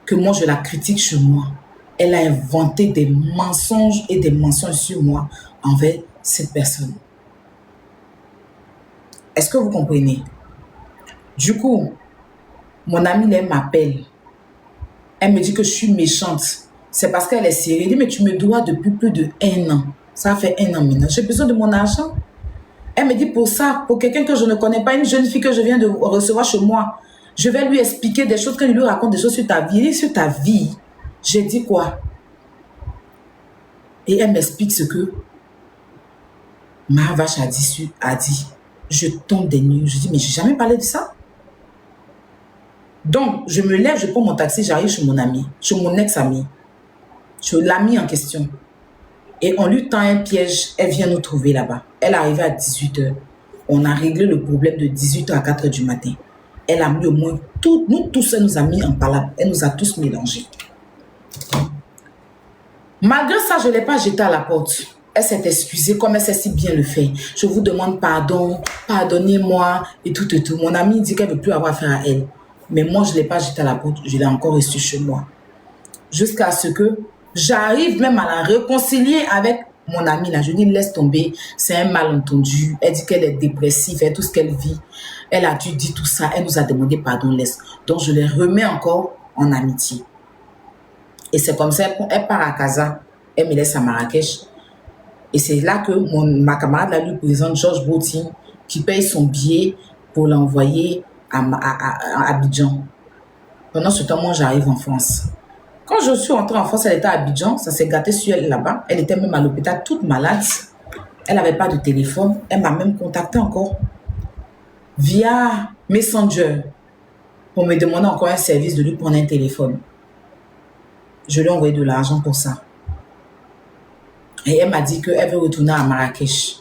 que moi je la critique sur moi. Elle a inventé des mensonges et des mensonges sur moi envers cette personne. Est-ce que vous comprenez? Du coup, mon amie, elle m'appelle. Elle me dit que je suis méchante. C'est parce qu'elle est sérieuse. Elle dit, mais tu me dois depuis plus de 1 an. Ça fait 1 an maintenant. J'ai besoin de mon argent. Elle me dit, pour ça, pour quelqu'un que je ne connais pas, une jeune fille que je viens de recevoir chez moi, je vais lui expliquer des choses, que je lui raconte des choses sur ta vie. Elle dit, sur ta vie. J'ai dit quoi? Et elle m'explique ce que ma vache a dit. Je tombe des nues. Je dis, mais j'ai jamais parlé de ça. Donc, je me lève, je prends mon taxi, j'arrive chez mon ami, chez mon ex-ami, chez l'ami en question. Et on lui tend un piège, elle vient nous trouver là-bas. Elle est arrivée à 18h. On a réglé le problème de 18h à 4h du matin. Elle a mis au moins nous tous, elle nous a mis en palabre. Elle nous a tous mélangés. Malgré ça, je ne l'ai pas jetée à la porte. Elle s'est excusée comme elle sait si bien le faire. Je vous demande pardon, pardonnez-moi et tout et tout. Mon amie dit qu'elle ne veut plus avoir affaire à elle. Mais moi, je ne l'ai pas jetée à la porte. Je l'ai encore reçue chez moi. Jusqu'à ce que j'arrive même à la réconcilier avec mon amie là. Je dis, laisse tomber, c'est un malentendu. Elle dit qu'elle est dépressive, elle tout ce qu'elle vit. Elle a dû dire tout ça. Elle nous a demandé pardon, laisse. Donc, je les remets encore en amitié. Et c'est comme ça, elle part à Casa. Elle me laisse à Marrakech. Et c'est là que ma camarade là, lui présente Georges Boutin qui paye son billet pour l'envoyer à Abidjan. Pendant ce temps, moi, j'arrive en France. Quand je suis entrée en France, elle était à Abidjan. Ça s'est gâté sur elle là-bas. Elle était même à l'hôpital, toute malade. Elle n'avait pas de téléphone. Elle m'a même contacté encore via Messenger pour me demander encore un service de lui prendre un téléphone. Je lui ai envoyé de l'argent pour ça. Et elle m'a dit qu'elle veut retourner à Marrakech.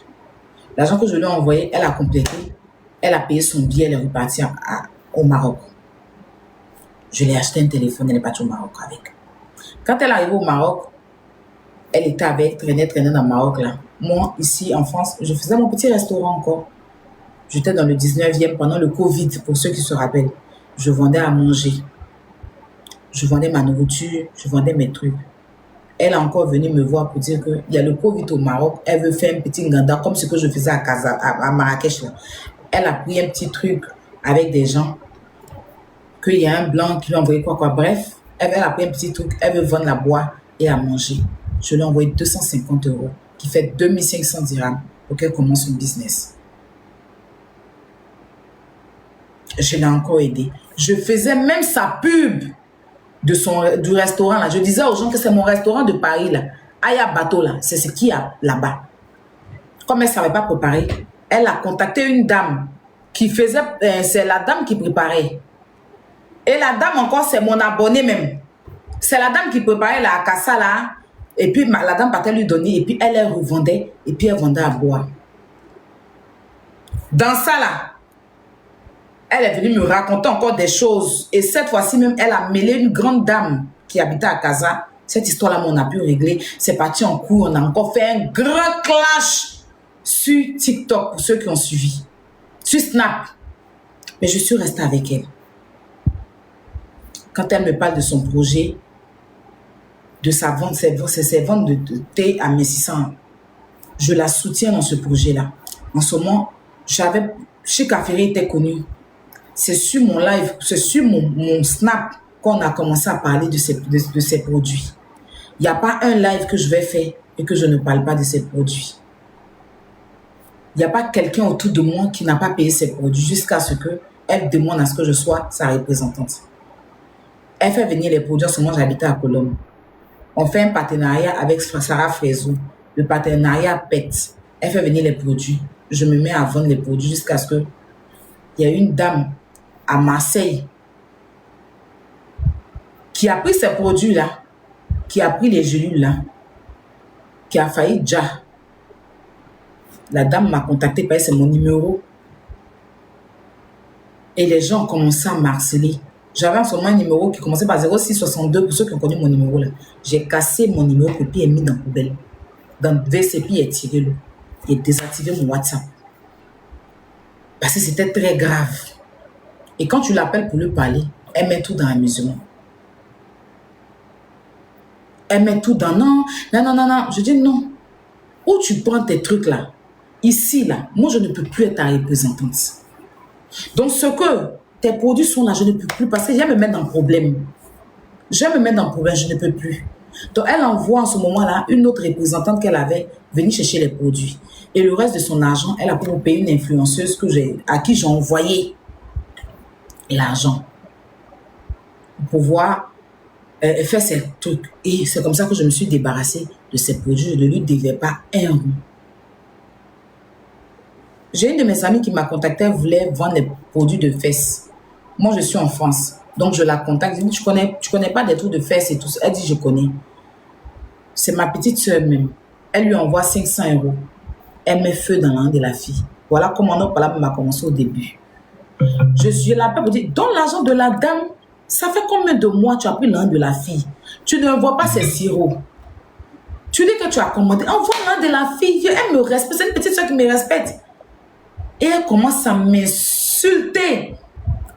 L'argent que je lui ai envoyé, elle a complété. Elle a payé son billet, elle est repartie au Maroc. Je lui ai acheté un téléphone, elle est partie au Maroc avec. Quand elle est arrivée au Maroc, elle était avec, traînait dans le Maroc là. Moi, ici en France, je faisais mon petit restaurant encore. J'étais dans le 19e pendant le Covid, pour ceux qui se rappellent. Je vendais à manger. Je vendais ma nourriture, je vendais mes trucs. Elle est encore venue me voir pour dire qu'il y a le Covid au Maroc. Elle veut faire un petit nganda comme ce que je faisais à Marrakech. Là. Elle a pris un petit truc avec des gens. Qu'il y a un blanc qui lui a envoyé quoi. Bref, elle a pris un petit truc. Elle veut vendre la boîte et à manger. Je lui ai envoyé 250 €, qui fait 2500 dirhams pour qu'elle commence son business. Je l'ai encore aidé. Je faisais même sa pub du restaurant là. Je disais aux gens que c'est mon restaurant de Paris là. Aya Bateau là, c'est ce qu'il y a là-bas. Comme elle ne savait pas préparer, elle a contacté une dame qui faisait, c'est la dame qui préparait. Et la dame encore, c'est mon abonné même. C'est la dame qui préparait la cassa là. Et puis la dame partait lui donner. Et puis elle revendait. Et puis elle vendait à boire. Dans ça là, elle est venue me raconter encore des choses. Et cette fois-ci même, elle a mêlé une grande dame qui habitait à Casa. Cette histoire-là, on a pu régler. C'est parti en cours. On a encore fait un grand clash sur TikTok pour ceux qui ont suivi. Sur Snap. Mais je suis restée avec elle. Quand elle me parle de son projet, de sa vente, ses ventes de thé à 1600, je la soutiens dans ce projet-là. En ce moment, Chic Affairé était connu. C'est sur mon live, c'est sur mon Snap qu'on a commencé à parler de ces produits. Il n'y a pas un live que je vais faire et que je ne parle pas de ces produits. Il n'y a pas quelqu'un autour de moi qui n'a pas payé ces produits jusqu'à ce qu'elle demande à ce que je sois sa représentante. Elle fait venir les produits. En ce moment, j'habitais à Colombie. On fait un partenariat avec Sarah Fraisou. Le partenariat pète. Elle fait venir les produits. Je me mets à vendre les produits jusqu'à ce que il y a une dame à Marseille qui a pris ces produits-là, qui a pris les gélules-là, qui a failli déjà. La dame m'a contacté, parce que c'est mon numéro. Et les gens ont commencé à m'harceler. J'avais en ce moment un numéro qui commençait par 0662 pour ceux qui ont connu mon numéro là. J'ai cassé mon numéro et puis mis dans la poubelle. Dans VCP, et tiré l'eau. Et désactivé mon WhatsApp. Parce que c'était très grave. Et quand tu l'appelles pour lui parler, elle met tout dans l'amusement. Elle met tout dans non. Non. Je dis non. Où tu prends tes trucs là? Ici, là, moi, je ne peux plus être ta représentante. Donc, ce que tes produits sont là, je ne peux plus parce que je vais me mettre dans le problème. Je ne peux plus. Donc, elle envoie en ce moment-là une autre représentante qu'elle avait venir chercher les produits. Et le reste de son argent, elle a pour payer une influenceuse à qui j'ai envoyé l'argent pour pouvoir faire ces trucs. Et c'est comme ça que je me suis débarrassée de ces produits. Je ne lui devais pas un rond. J'ai une de mes amies qui m'a contacté, elle voulait vendre des produits de fesses. Moi, je suis en France. Donc, je la contacte. Je dis, tu connais pas des trucs de fesses et tout ça. Elle dit, je connais. C'est ma petite soeur même. Elle lui envoie 500 €. Elle met feu dans l'an de la fille. Voilà comment notre parole m'a commencé au début. Je l'appelle pour dire, donne l'argent de la dame. Ça fait combien de mois tu as pris l'an de la fille? Tu ne vois pas ses sirops. Tu dis que tu as commandé. Envoie l'an de la fille. Elle me respecte. C'est une petite soeur qui me respecte. Et elle commence à m'insulter.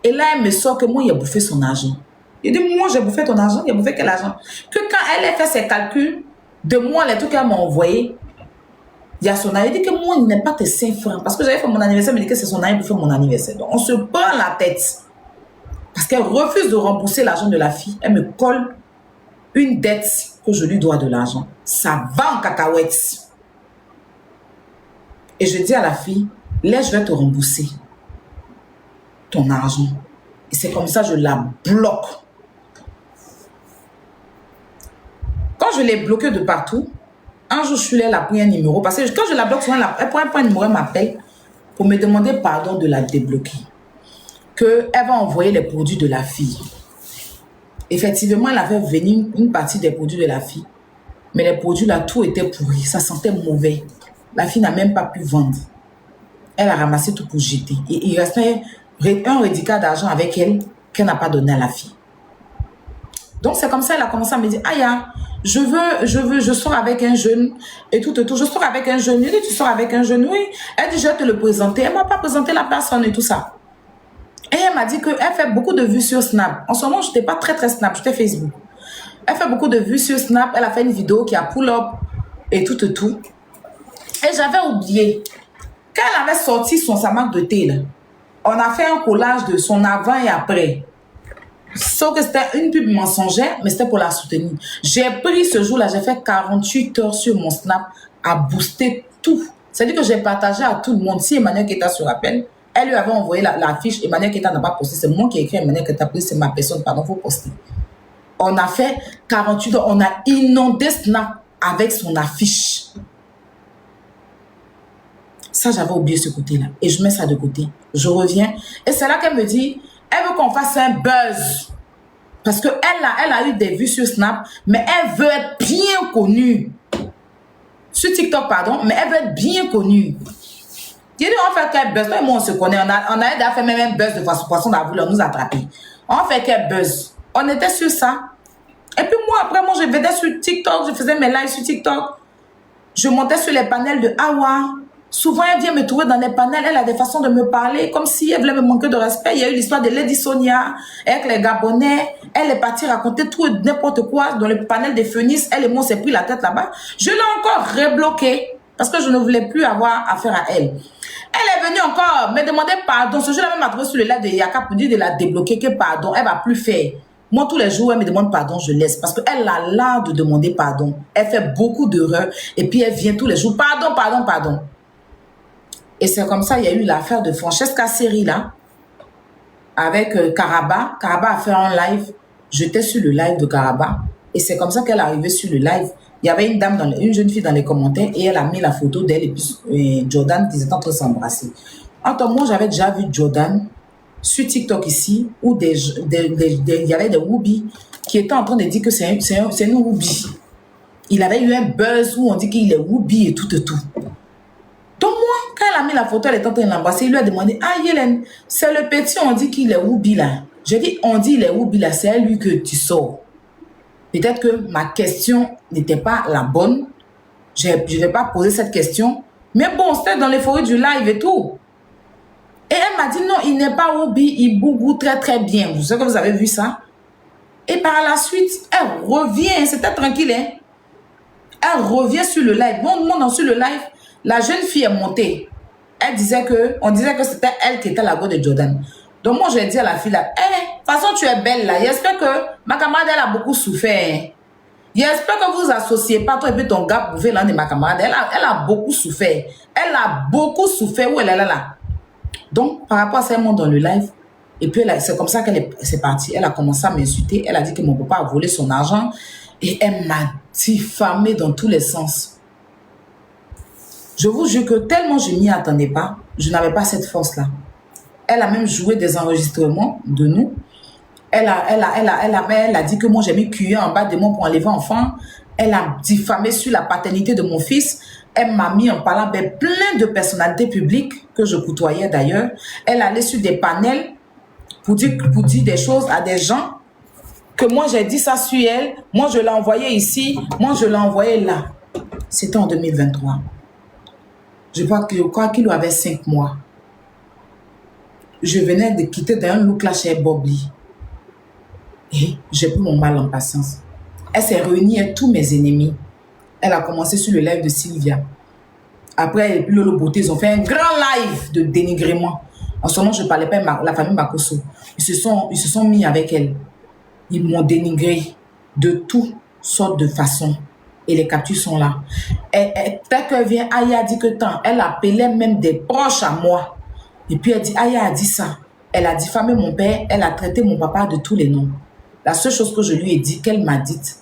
Et là, elle me sort que moi, il a bouffé son argent. Il dit, moi, j'ai bouffé ton argent. Il a bouffé quel argent? Que quand elle a fait ses calculs, de moi, les trucs qu'elle m'a envoyé, il y a son argent. Il dit que moi, il n'est pas tes 5 francs. Parce que j'avais fait mon anniversaire, mais il dit que c'est son argent pour faire mon anniversaire. Donc, on se prend la tête. Parce qu'elle refuse de rembourser l'argent de la fille. Elle me colle une dette que je lui dois de l'argent. Ça va en cacahuètes. Et je dis à la fille, laisse, je vais te rembourser ton argent. Et c'est comme ça, je la bloque. Quand je l'ai bloquée de partout, un jour, je suis là, elle a pris un numéro. Parce que quand je la bloque, souvent, elle prend un numéro, elle m'appelle pour me demander pardon de la débloquer. Qu'elle va envoyer les produits de la fille. Effectivement, elle avait venu une partie des produits de la fille. Mais les produits là, tout était pourri. Ça sentait mauvais. La fille n'a même pas pu vendre. Elle a ramassé tout pour jeter. Et il restait un reliquat d'argent avec elle qu'elle n'a pas donné à la fille. Donc, c'est comme ça qu'elle a commencé à me dire, Aya, je sors avec un jeune et tout. Je sors avec un jeune. Je dis, tu sors avec un jeune? Oui. Elle dit, je vais te le présenter. Elle ne m'a pas présenté la personne et tout ça. Et elle m'a dit qu'elle fait beaucoup de vues sur Snap. En ce moment, je n'étais pas très Snap, j'étais Facebook. Elle fait beaucoup de vues sur Snap. Elle a fait une vidéo qui a pull-up et tout. Et j'avais oublié. Quand elle avait sorti sa marque de thé, là, on a fait un collage de son avant et après. Sauf que c'était une pub mensongère, mais c'était pour la soutenir. J'ai pris ce jour-là, j'ai fait 48 heures sur mon Snap à booster tout. C'est-à-dire que j'ai partagé à tout le monde. Si Emmanuel Keita se rappelle, elle lui avait envoyé la fiche. Emmanuel Keita n'a pas posté. C'est moi qui ai écrit Emmanuel Keita. C'est ma personne. Pardon, il faut poster. On a fait 48 heures. On a inondé Snap avec son affiche. Ça, j'avais oublié ce côté-là. Et je mets ça de côté. Je reviens. Et c'est là qu'elle me dit, elle veut qu'on fasse un buzz. Parce qu'elle a eu des vues sur Snap, mais elle veut être bien connue. Sur TikTok, pardon, mais elle veut être bien connue. Il dit, on fait quel buzz? Moi, on se connaît. On a déjà fait même un buzz de façon à vouloir nous attraper. On fait quel buzz? On était sur ça. Et puis moi, après, je venais sur TikTok. Je faisais mes lives sur TikTok. Je montais sur les panels de Awa. Souvent, elle vient me trouver dans les panels. Elle a des façons de me parler comme si elle voulait me manquer de respect. Il y a eu l'histoire de Lady Sonia avec les Gabonais. Elle est partie raconter tout et n'importe quoi dans le panel des Phoenix. Elle et moi, on s'est pris la tête là-bas. Je l'ai encore rebloquée parce que je ne voulais plus avoir affaire à elle. Elle est venue encore me demander pardon. Ce jour-là, elle m'a trouvé sur le live de Yaka pour dire de la débloquer, que pardon, elle ne va plus faire. Moi, tous les jours, elle me demande pardon, je laisse. Parce qu'elle a l'art de demander pardon. Elle fait beaucoup d'erreurs. Et puis, elle vient tous les jours. Pardon. Et c'est comme ça, il y a eu l'affaire de Francesca Seri, là, avec Karaba. Karaba a fait un live. J'étais sur le live de Karaba. Et c'est comme ça qu'elle est arrivée sur le live. Il y avait une jeune fille dans les commentaires et elle a mis la photo d'elle et puis Jordan qui étaient en train de s'embrasser. Entre moi, j'avais déjà vu Jordan sur TikTok ici, où il y avait des Whoopi qui étaient en train de dire que c'est une Whoopi. Il avait eu un buzz où on dit qu'il est Whoopi et tout. Donc moi, quand elle a mis la photo, elle est en train de l'embrasser, il lui a demandé, ah Yélène, c'est le petit, on dit qu'il est Whoopi là. J'ai dit, on dit il est Whoopi là, c'est à lui que tu sors. Peut-être que ma question n'était pas la bonne. Je ne vais pas poser cette question. Mais bon, c'était dans les forêts du live et tout. Et elle m'a dit, non, il n'est pas Whoopi, il bougoue très bien. Je sais que vous avez vu ça. Et par la suite, elle revient, c'était tranquille, hein. Elle revient sur le live. Bon, non, sur le live, la jeune fille est montée. On disait que c'était elle qui était la go de Jordan. Donc moi, je dit à la fille là, de toute façon, tu es belle là. J'espère que ma camarade, elle a beaucoup souffert. J'espère que vous vous associez pas, toi et puis ton gars, pouvez l'un de ma camarade. Elle a beaucoup souffert. Elle a beaucoup souffert. Où elle est là? Donc, par rapport à ça, elle monte dans le live. Et puis, c'est comme ça qu'elle est partie. Elle a commencé à m'insulter. Elle a dit que mon papa a volé son argent. Et elle m'a diffamé dans tous les sens. Je vous jure que tellement je n'y attendais pas, je n'avais pas cette force-là. Elle a même joué des enregistrements de nous. Elle a dit que moi j'ai mis cuillère en bas de moi pour enlever enfant. Elle a diffamé sur la paternité de mon fils. Elle m'a mis en parlant avec plein de personnalités publiques que je côtoyais d'ailleurs. Elle allait sur des panels pour dire des choses à des gens que moi j'ai dit ça sur elle. Moi je l'ai envoyé ici. Moi je l'ai envoyé là. C'était en 2023. Je crois qu'il avait 5 mois. Je venais de quitter d'un look là chez Bobby. Et j'ai pris mon mal en patience. Elle s'est réunie avec tous mes ennemis. Elle a commencé sur le live de Sylvia. Après, Lolo Beauté, ils ont fait un grand live de dénigrement. En ce moment, je ne parlais pas de la famille Makosso. Ils se sont mis avec elle. Ils m'ont dénigré de toutes sortes de façons. Et les captures sont là. Dès qu'elle vient, Aya a dit que tant. Elle appelait même des proches à moi. Et puis elle dit, Aya a dit ça. Elle a diffamé mon père. Elle a traité mon papa de tous les noms. La seule chose que je lui ai dit, qu'elle m'a dite,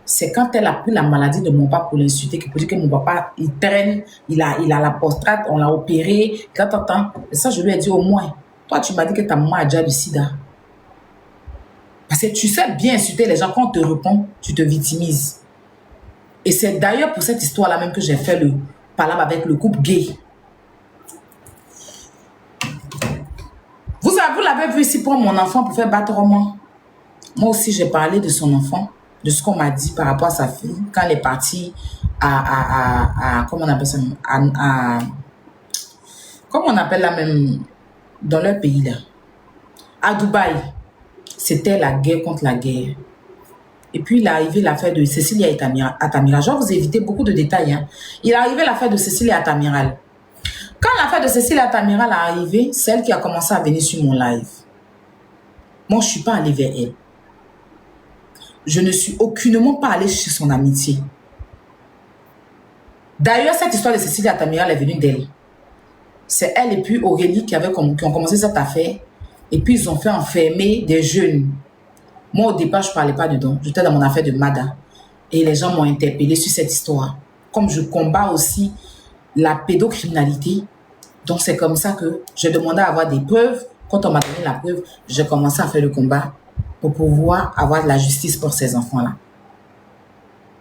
c'est quand elle a pris la maladie de mon papa pour l'insulter, pour dire que mon papa, il traîne, il a la prostate, on l'a opéré, et ça, je lui ai dit au moins, toi, tu m'as dit que ta maman a déjà du sida. Parce que tu sais bien insulter les gens, quand on te répond, tu te victimises. Et c'est d'ailleurs pour cette histoire-là même que j'ai fait le palabre avec le couple gay. Vous l'avez vu ici pour mon enfant pour faire battre moi. Moi aussi, j'ai parlé de son enfant, de ce qu'on m'a dit par rapport à sa fille, quand elle est partie comment on appelle ça, comment on appelle là même, dans leur pays là, à Dubaï. C'était la guerre contre la guerre. Et puis, il est arrivé l'affaire de Cécilia Atamiral. Je vais vous éviter beaucoup de détails. Hein. Il est arrivé l'affaire de Cécilia Atamiral. Quand l'affaire de Cécilia Atamiral est arrivée, c'est elle qui a commencé à venir sur mon live. Moi, je ne suis pas allée vers elle. Je ne suis aucunement pas allée chez son amitié. D'ailleurs, cette histoire de Cécilia Atamiral est venue d'elle. C'est elle et puis Aurélie qui ont commencé cette affaire. Et puis, ils ont fait enfermer des jeunes. Moi, au départ, je ne parlais pas dedans. J'étais dans mon affaire de Mada. Et les gens m'ont interpellé sur cette histoire. Comme je combats aussi la pédocriminalité. Donc, c'est comme ça que j'ai demandé à avoir des preuves. Quand on m'a donné la preuve, j'ai commencé à faire le combat pour pouvoir avoir de la justice pour ces enfants-là.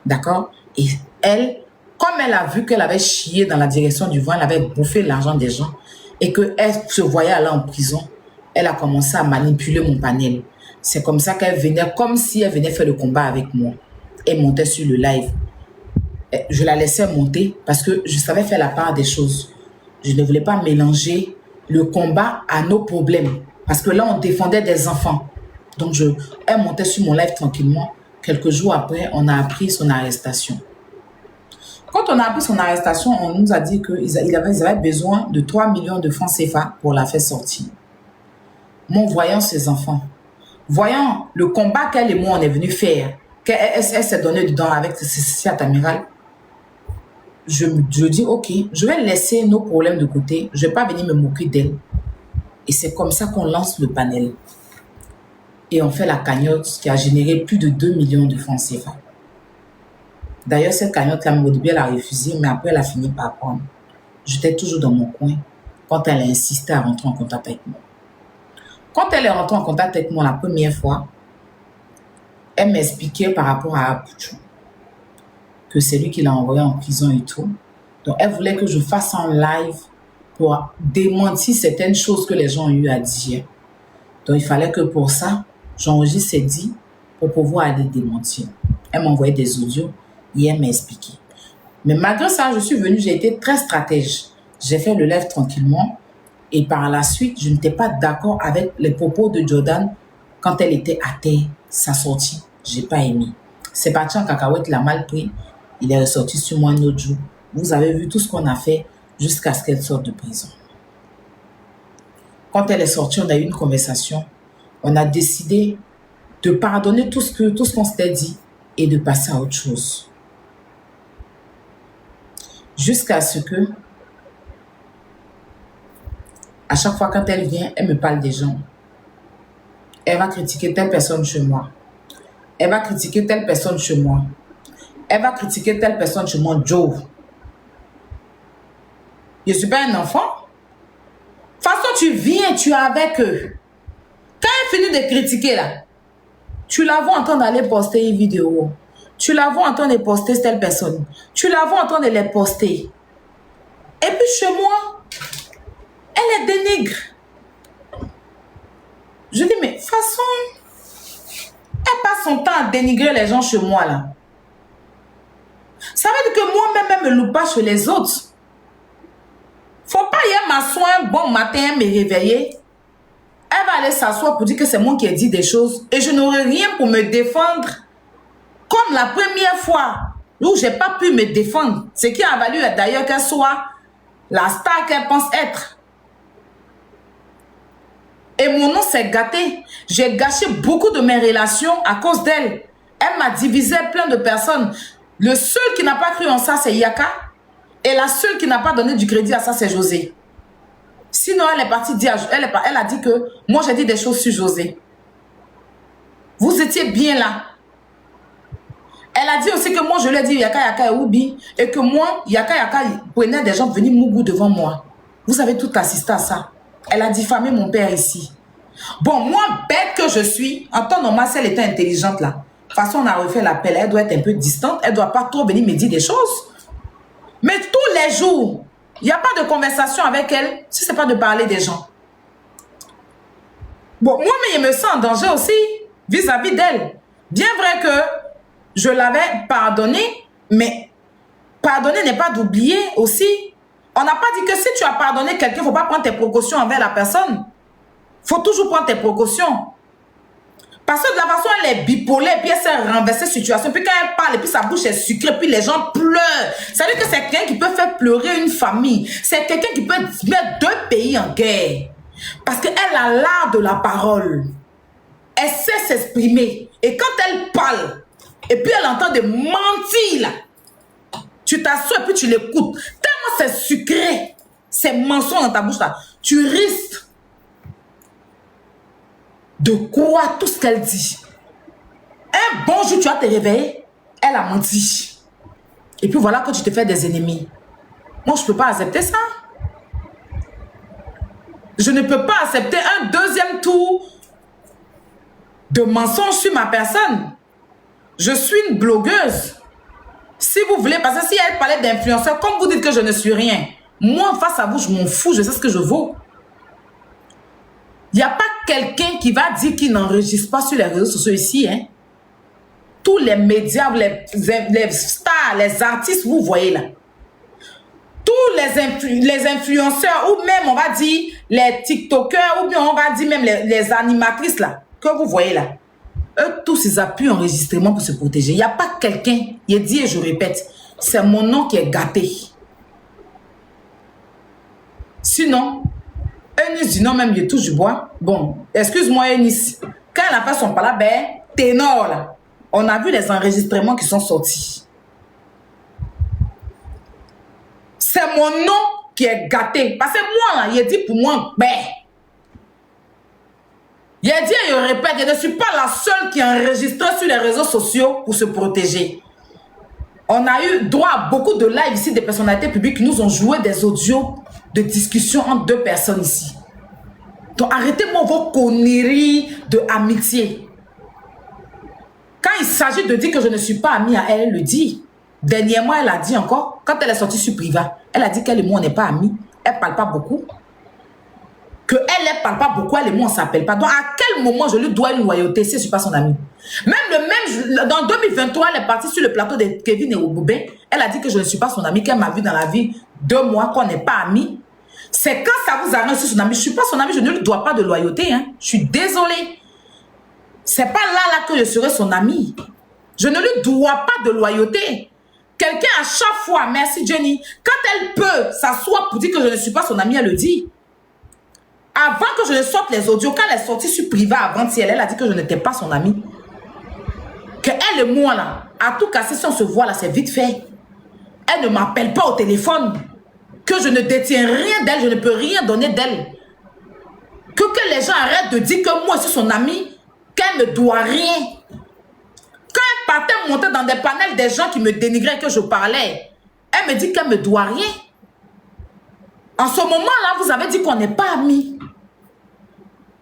D'accord? Et elle, comme elle a vu qu'elle avait chié dans la direction du vent, elle avait bouffé l'argent des gens et qu'elle se voyait aller en prison, elle a commencé à manipuler mon panel. C'est comme ça qu'elle venait, comme si elle venait faire le combat avec moi. Elle montait sur le live. Je la laissais monter parce que je savais faire la part des choses. Je ne voulais pas mélanger le combat à nos problèmes. Parce que là, on défendait des enfants. Donc, elle montait sur mon live tranquillement. Quelques jours après, on a appris son arrestation. Quand on a appris son arrestation, on nous a dit qu'ils avaient besoin de 3 millions de francs CFA pour la faire sortir. Moi, voyant ces enfants, voyant le combat qu'elle et moi, on est venu faire, qu'elle s'est donnée dedans avec Cécilia Atamiral, je dis, ok, je vais laisser nos problèmes de côté. Je ne vais pas venir me moquer d'elle. Et c'est comme ça qu'on lance le panel. Et on fait la cagnotte qui a généré plus de 2 millions de francs CFA. D'ailleurs, cette cagnotte-là, au début, elle a refusé, mais après, elle a fini par prendre. J'étais toujours dans mon coin quand elle a insisté à rentrer en contact avec moi. Quand elle est rentrée en contact avec moi la première fois, elle m'expliquait par rapport à Apuchou que c'est lui qui l'a envoyé en prison et tout. Donc, elle voulait que je fasse un live pour démentir certaines choses que les gens ont eu à dire. Donc, il fallait que pour ça, j'enregistre ses dits pour pouvoir aller démentir. Elle m'a envoyé des audios et elle m'a expliqué. Mais malgré ça, je suis venue, j'ai été très stratège. J'ai fait le live tranquillement et par la suite, je n'étais pas d'accord avec les propos de Jordan quand elle était à terre, sa sortie, j'ai pas aimé. C'est parti en cacahuète, il a mal pris. Il est ressorti sur moi un autre jour. Vous avez vu tout ce qu'on a fait jusqu'à ce qu'elle sorte de prison. Quand elle est sortie, on a eu une conversation. On a décidé de pardonner tout ce qu'on s'était dit et de passer à autre chose. Jusqu'à ce que, à chaque fois quand elle vient, elle me parle des gens. Elle va critiquer telle personne chez moi. Elle va critiquer telle personne chez moi. Elle va critiquer telle personne chez moi. Joe. Je ne suis pas un enfant. De toute façon, tu viens, tu es avec eux. Quand elle finit de critiquer là, tu la vois en train d'aller poster une vidéo. Tu la vois en train de poster telle personne. Tu la vois en train de les poster. Et puis chez moi, elle les dénigre. Je dis, mais de toute façon, elle passe son temps à dénigrer les gens chez moi là. Ça veut dire que moi-même, elle me loue pas chez les autres. Faut pas hier m'asseoir un bon matin, me réveiller. Elle va aller s'asseoir pour dire que c'est moi qui ai dit des choses. Et je n'aurai rien pour me défendre. Comme la première fois où j'ai pas pu me défendre. Ce qui a valu d'ailleurs qu'elle soit la star qu'elle pense être. Et mon nom s'est gâté. J'ai gâché beaucoup de mes relations à cause d'elle. Elle m'a divisé plein de personnes. Le seul qui n'a pas cru en ça, c'est Yaka. Et la seule qui n'a pas donné du crédit à ça, c'est José. Sinon, elle est partie dire, elle a dit que moi, j'ai dit des choses sur José. Vous étiez bien là. Elle a dit aussi que moi, je lui ai dit Yaka Yaka et Oubi. Et que moi, Yaka Yaka prenait des gens venir Mougou devant moi. Vous avez tout assisté à ça. Elle a diffamé mon père ici. Bon, moi, bête que je suis, en temps normal, si elle était intelligente là, de toute façon, on a refait l'appel. Elle doit être un peu distante. Elle ne doit pas trop venir me dire des choses. Mais tous les jours, il n'y a pas de conversation avec elle si ce n'est pas de parler des gens. Bon, moi, mais je me sens en danger aussi vis-à-vis d'elle. Bien vrai que je l'avais pardonné, mais pardonner n'est pas d'oublier aussi. On n'a pas dit que si tu as pardonné quelqu'un, il ne faut pas prendre tes précautions envers la personne. Il faut toujours prendre tes précautions. Parce que de la façon, elle est bipolaire, puis elle s'est renversée situation, puis quand elle parle, et puis sa bouche est sucrée, puis les gens pleurent. Ça veut dire que c'est quelqu'un qui peut faire pleurer une famille. C'est quelqu'un qui peut mettre 2 pays en guerre. Parce qu'elle a l'art de la parole. Elle sait s'exprimer. Et quand elle parle, et puis elle entend des mentir, là, tu t'assois et puis tu l'écoutes. Tellement c'est sucré, ces mensonges dans ta bouche, là, tu risques de croire tout ce qu'elle dit. Un bon jour, tu vas te réveiller, elle a menti. Et puis voilà que tu te fais des ennemis. Moi, je ne peux pas accepter ça. Je ne peux pas accepter un deuxième tour de mensonges sur ma personne. Je suis une blogueuse. Si vous voulez, parce que si elle parlait d'influenceur, comme vous dites que je ne suis rien, moi, face à vous, je m'en fous, je sais ce que je vaux. Il n'y a pas quelqu'un qui va dire qu'il n'enregistre pas sur les réseaux sociaux ici. Hein. Tous les médias, les stars, les artistes, vous voyez là. Tous les influenceurs, ou même on va dire les TikTokers, ou bien on va dire même les animatrices là, que vous voyez là. Eux tous, ils appuient enregistrement pour se protéger. Il n'y a pas quelqu'un, il est dit et je répète, c'est mon nom qui est gâté. Sinon, Eunice dit non, même je touche du bois. Bon, excuse-moi Eunice. Quand elle a fait son pala, ben, ténor là, on a vu les enregistrements qui sont sortis. C'est mon nom qui est gâté. Parce que moi là, il a dit pour moi, ben. Il a dit et je répète, je ne suis pas la seule qui a enregistré sur les réseaux sociaux pour se protéger. On a eu droit à beaucoup de lives ici des personnalités publiques qui nous ont joué des audios de discussion entre 2 personnes ici. Donc arrêtez-moi vos conneries de amitié. Quand il s'agit de dire que je ne suis pas amie à elle, elle le dit. Dernièrement, elle a dit encore, quand elle est sortie sur Priva, elle a dit qu'elle et moi, on n'est pas amis. Elle ne parle pas beaucoup. Que elle ne parle pas beaucoup, elle et moi, on ne s'appelle pas. Donc à quel moment je lui dois une loyauté si je ne suis pas son amie? Même dans 2023, elle est partie sur le plateau de Kevin et Oboubin. Elle a dit que je ne suis pas son amie, qu'elle m'a vu dans la vie 2 mois, qu'on n'est pas amis. C'est quand ça vous arrange sur son ami. Je ne suis pas son ami, je ne lui dois pas de loyauté. Hein. Je suis désolée. C'est pas là que je serai son ami. Je ne lui dois pas de loyauté. Quelqu'un à chaque fois, merci Jenny, quand elle peut s'asseoir pour dire que je ne suis pas son amie, elle le dit. Avant que je ne sorte les audios, quand elle est sortie sur privé avant-hier, elle a dit que je n'étais pas son amie. Que elle et moi, là, à tout casser, si on se voit, là, c'est vite fait. Elle ne m'appelle pas au téléphone. Que je ne détiens rien d'elle, je ne peux rien donner d'elle. Que les gens arrêtent de dire que moi, je suis son amie, qu'elle ne doit rien. Quand elle partait monter dans des panels des gens qui me dénigraient que je parlais, elle me dit qu'elle ne me doit rien. En ce moment-là, vous avez dit qu'on n'est pas amis.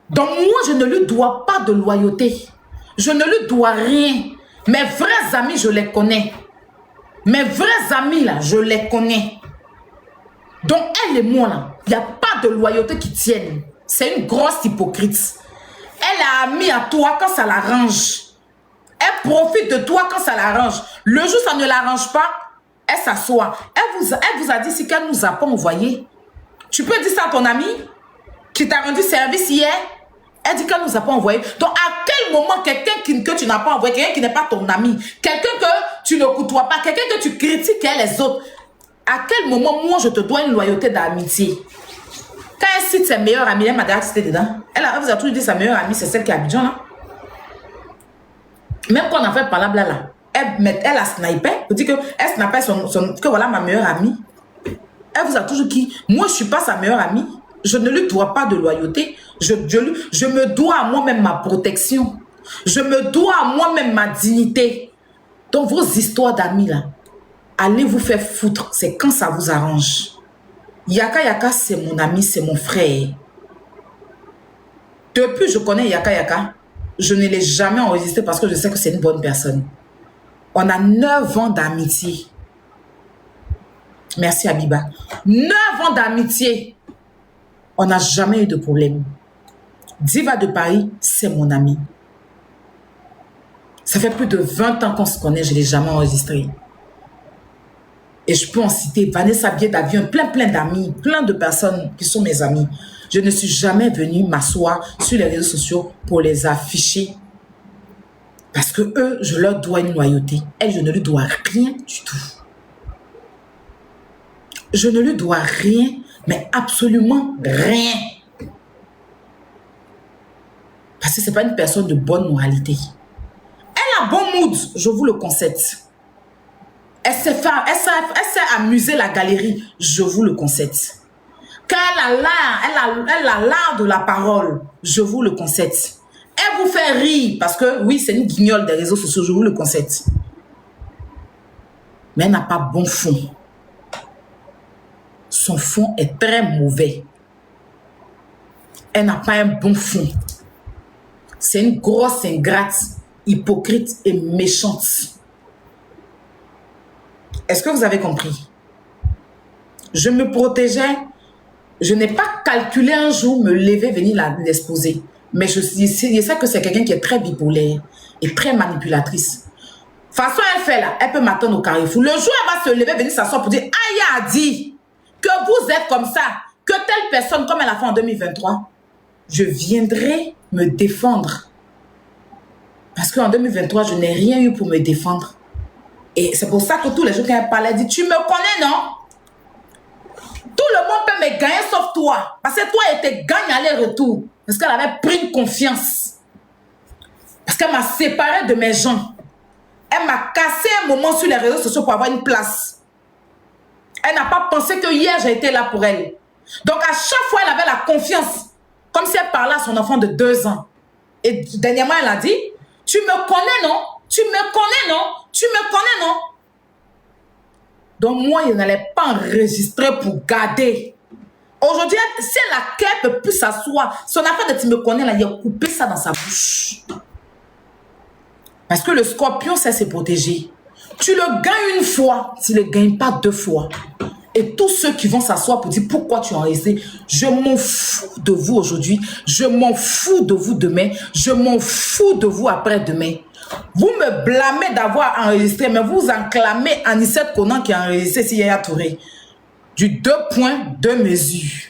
Donc moi, je ne lui dois pas de loyauté. Je ne lui dois rien. Mes vrais amis, je les connais. Mes vrais amis, là, je les connais. Donc elle et moi, là, il n'y a pas de loyauté qui tienne. C'est une grosse hypocrite. Elle est amie à toi quand ça l'arrange. Elle profite de toi quand ça l'arrange. Le jour où ça ne l'arrange pas, elle s'assoit. Elle vous a dit si qu'elle nous a pas envoyé. Tu peux dire ça à ton ami qui t'a rendu service hier. Elle dit qu'elle nous a pas envoyé. Donc à quel moment quelqu'un que tu n'as pas envoyé, quelqu'un qui n'est pas ton ami, quelqu'un que tu ne côtoies pas, quelqu'un que tu critiques et les autres, à quel moment moi je te dois une loyauté d'amitié? Quand elle cite ses meilleures amies, elle m'a déjà cité dedans. Elle vous a toujours dit sa meilleure amie, c'est celle qui est à Abidjan là. Même quand on a fait par là, elle a snipé, pour dire qu'elle snipait que voilà ma meilleure amie. Elle vous a toujours dit, moi je ne suis pas sa meilleure amie, je ne lui dois pas de loyauté, je me dois à moi-même ma protection, je me dois à moi-même ma dignité. Donc vos histoires d'amis là, allez vous faire foutre, c'est quand ça vous arrange. Yaka Yaka, c'est mon ami, c'est mon frère. Depuis que je connais Yaka Yaka, je ne l'ai jamais enregistré parce que je sais que c'est une bonne personne. On a 9 ans d'amitié. Merci Abiba. 9 ans d'amitié. On n'a jamais eu de problème. Diva de Paris, c'est mon ami. Ça fait plus de 20 ans qu'on se connaît, je ne l'ai jamais enregistré. Et je peux en citer Vanessa Bié d'avion, plein d'amis, plein de personnes qui sont mes amis. Je ne suis jamais venue m'asseoir sur les réseaux sociaux pour les afficher. Parce que eux, je leur dois une loyauté. Elle, je ne lui dois rien du tout. Je ne lui dois rien, mais absolument rien. Parce que ce n'est pas une personne de bonne moralité. Elle a bon mood, je vous le concède. Elle s'est amusée la galerie, je vous le concède. Quand elle a l'art de la parole, je vous le concède. Elle vous fait rire parce que, oui, c'est une guignole des réseaux sociaux, je vous le concède. Mais elle n'a pas bon fond. Son fond est très mauvais. Elle n'a pas un bon fond. C'est une grosse ingrate, hypocrite et méchante. Est-ce que vous avez compris? Je me protégeais. Je n'ai pas calculé un jour me lever, venir l'exposer. Mais je sais que c'est quelqu'un qui est très bipolaire et très manipulatrice. De toute façon, elle fait là, elle peut m'attendre au carrefour. Le jour où elle va se lever, venir s'asseoir pour dire, Aya a dit que vous êtes comme ça, que telle personne, comme elle a fait en 2023, je viendrai me défendre. Parce qu'en 2023, je n'ai rien eu pour me défendre. Et c'est pour ça que tous les jours quand elle parlait, elle dit, tu me connais, non? Tout le monde peut me gagner sauf toi. Parce que toi, elle te gagne aller-retour. Parce qu'elle avait pris une confiance. Parce qu'elle m'a séparé de mes gens. Elle m'a cassé un moment sur les réseaux sociaux pour avoir une place. Elle n'a pas pensé que hier, j'ai été là pour elle. Donc, à chaque fois, elle avait la confiance. Comme si elle parlait à son enfant de 2 ans. Et dernièrement, elle a dit, tu me connais, non? Tu me connais, non? Tu me connais, non? Donc, moi, je n'allais pas enregistrer pour garder. Aujourd'hui, si elle ne peut plus s'asseoir, son affaire de tu me connais, là, il a coupé ça dans sa bouche. Parce que le scorpion sait se protéger. Tu le gagnes une fois, tu ne le gagnes pas 2 fois. Et tous ceux qui vont s'asseoir pour dire pourquoi tu as enregistré, je m'en fous de vous aujourd'hui, je m'en fous de vous demain, je m'en fous de vous après-demain. Vous me blâmez d'avoir enregistré, mais vous enclamez Anissette Conan qui a enregistré si Yaya Touré. Du 2 points, 2 mesures.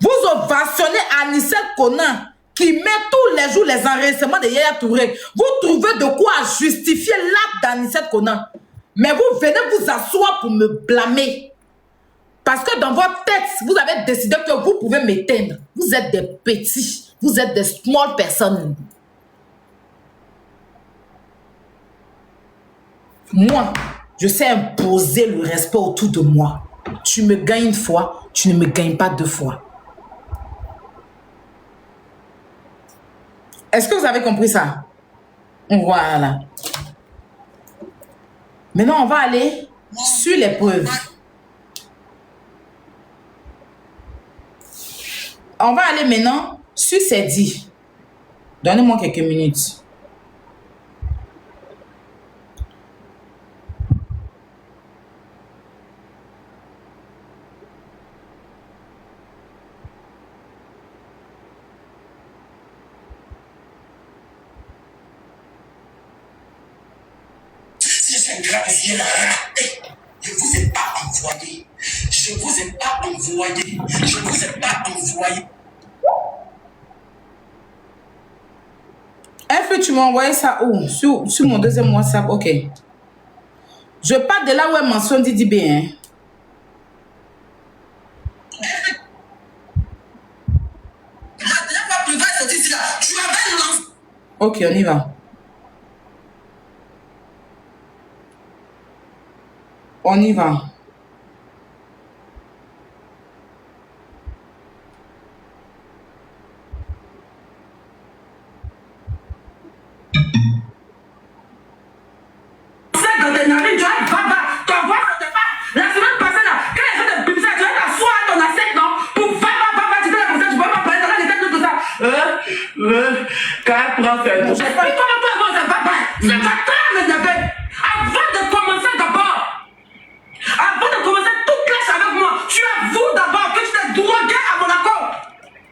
Vous ovationnez Anissette Conan qui met tous les jours les enregistrements de Yaya Touré, vous trouvez de quoi justifier l'acte d'Anicette Konan. Mais vous venez vous asseoir pour me blâmer. Parce que dans votre texte, vous avez décidé que vous pouvez m'éteindre. Vous êtes des petits. Vous êtes des small personnes. Moi, je sais imposer le respect autour de moi. Tu me gagnes une fois, tu ne me gagnes pas deux fois. Est-ce que vous avez compris ça? Voilà. Maintenant, on va aller sur les preuves. On va aller maintenant sur ces dits. Donnez-moi quelques minutes. Je ne vous ai pas envoyé. Je ne vous ai pas envoyé. Je ne vous ai pas envoyé. F, tu m'as envoyé ça où? Sur mon deuxième WhatsApp, ok. Je pars de là où elle mentionne Didi B. Hein. Ok, on y va. On y va.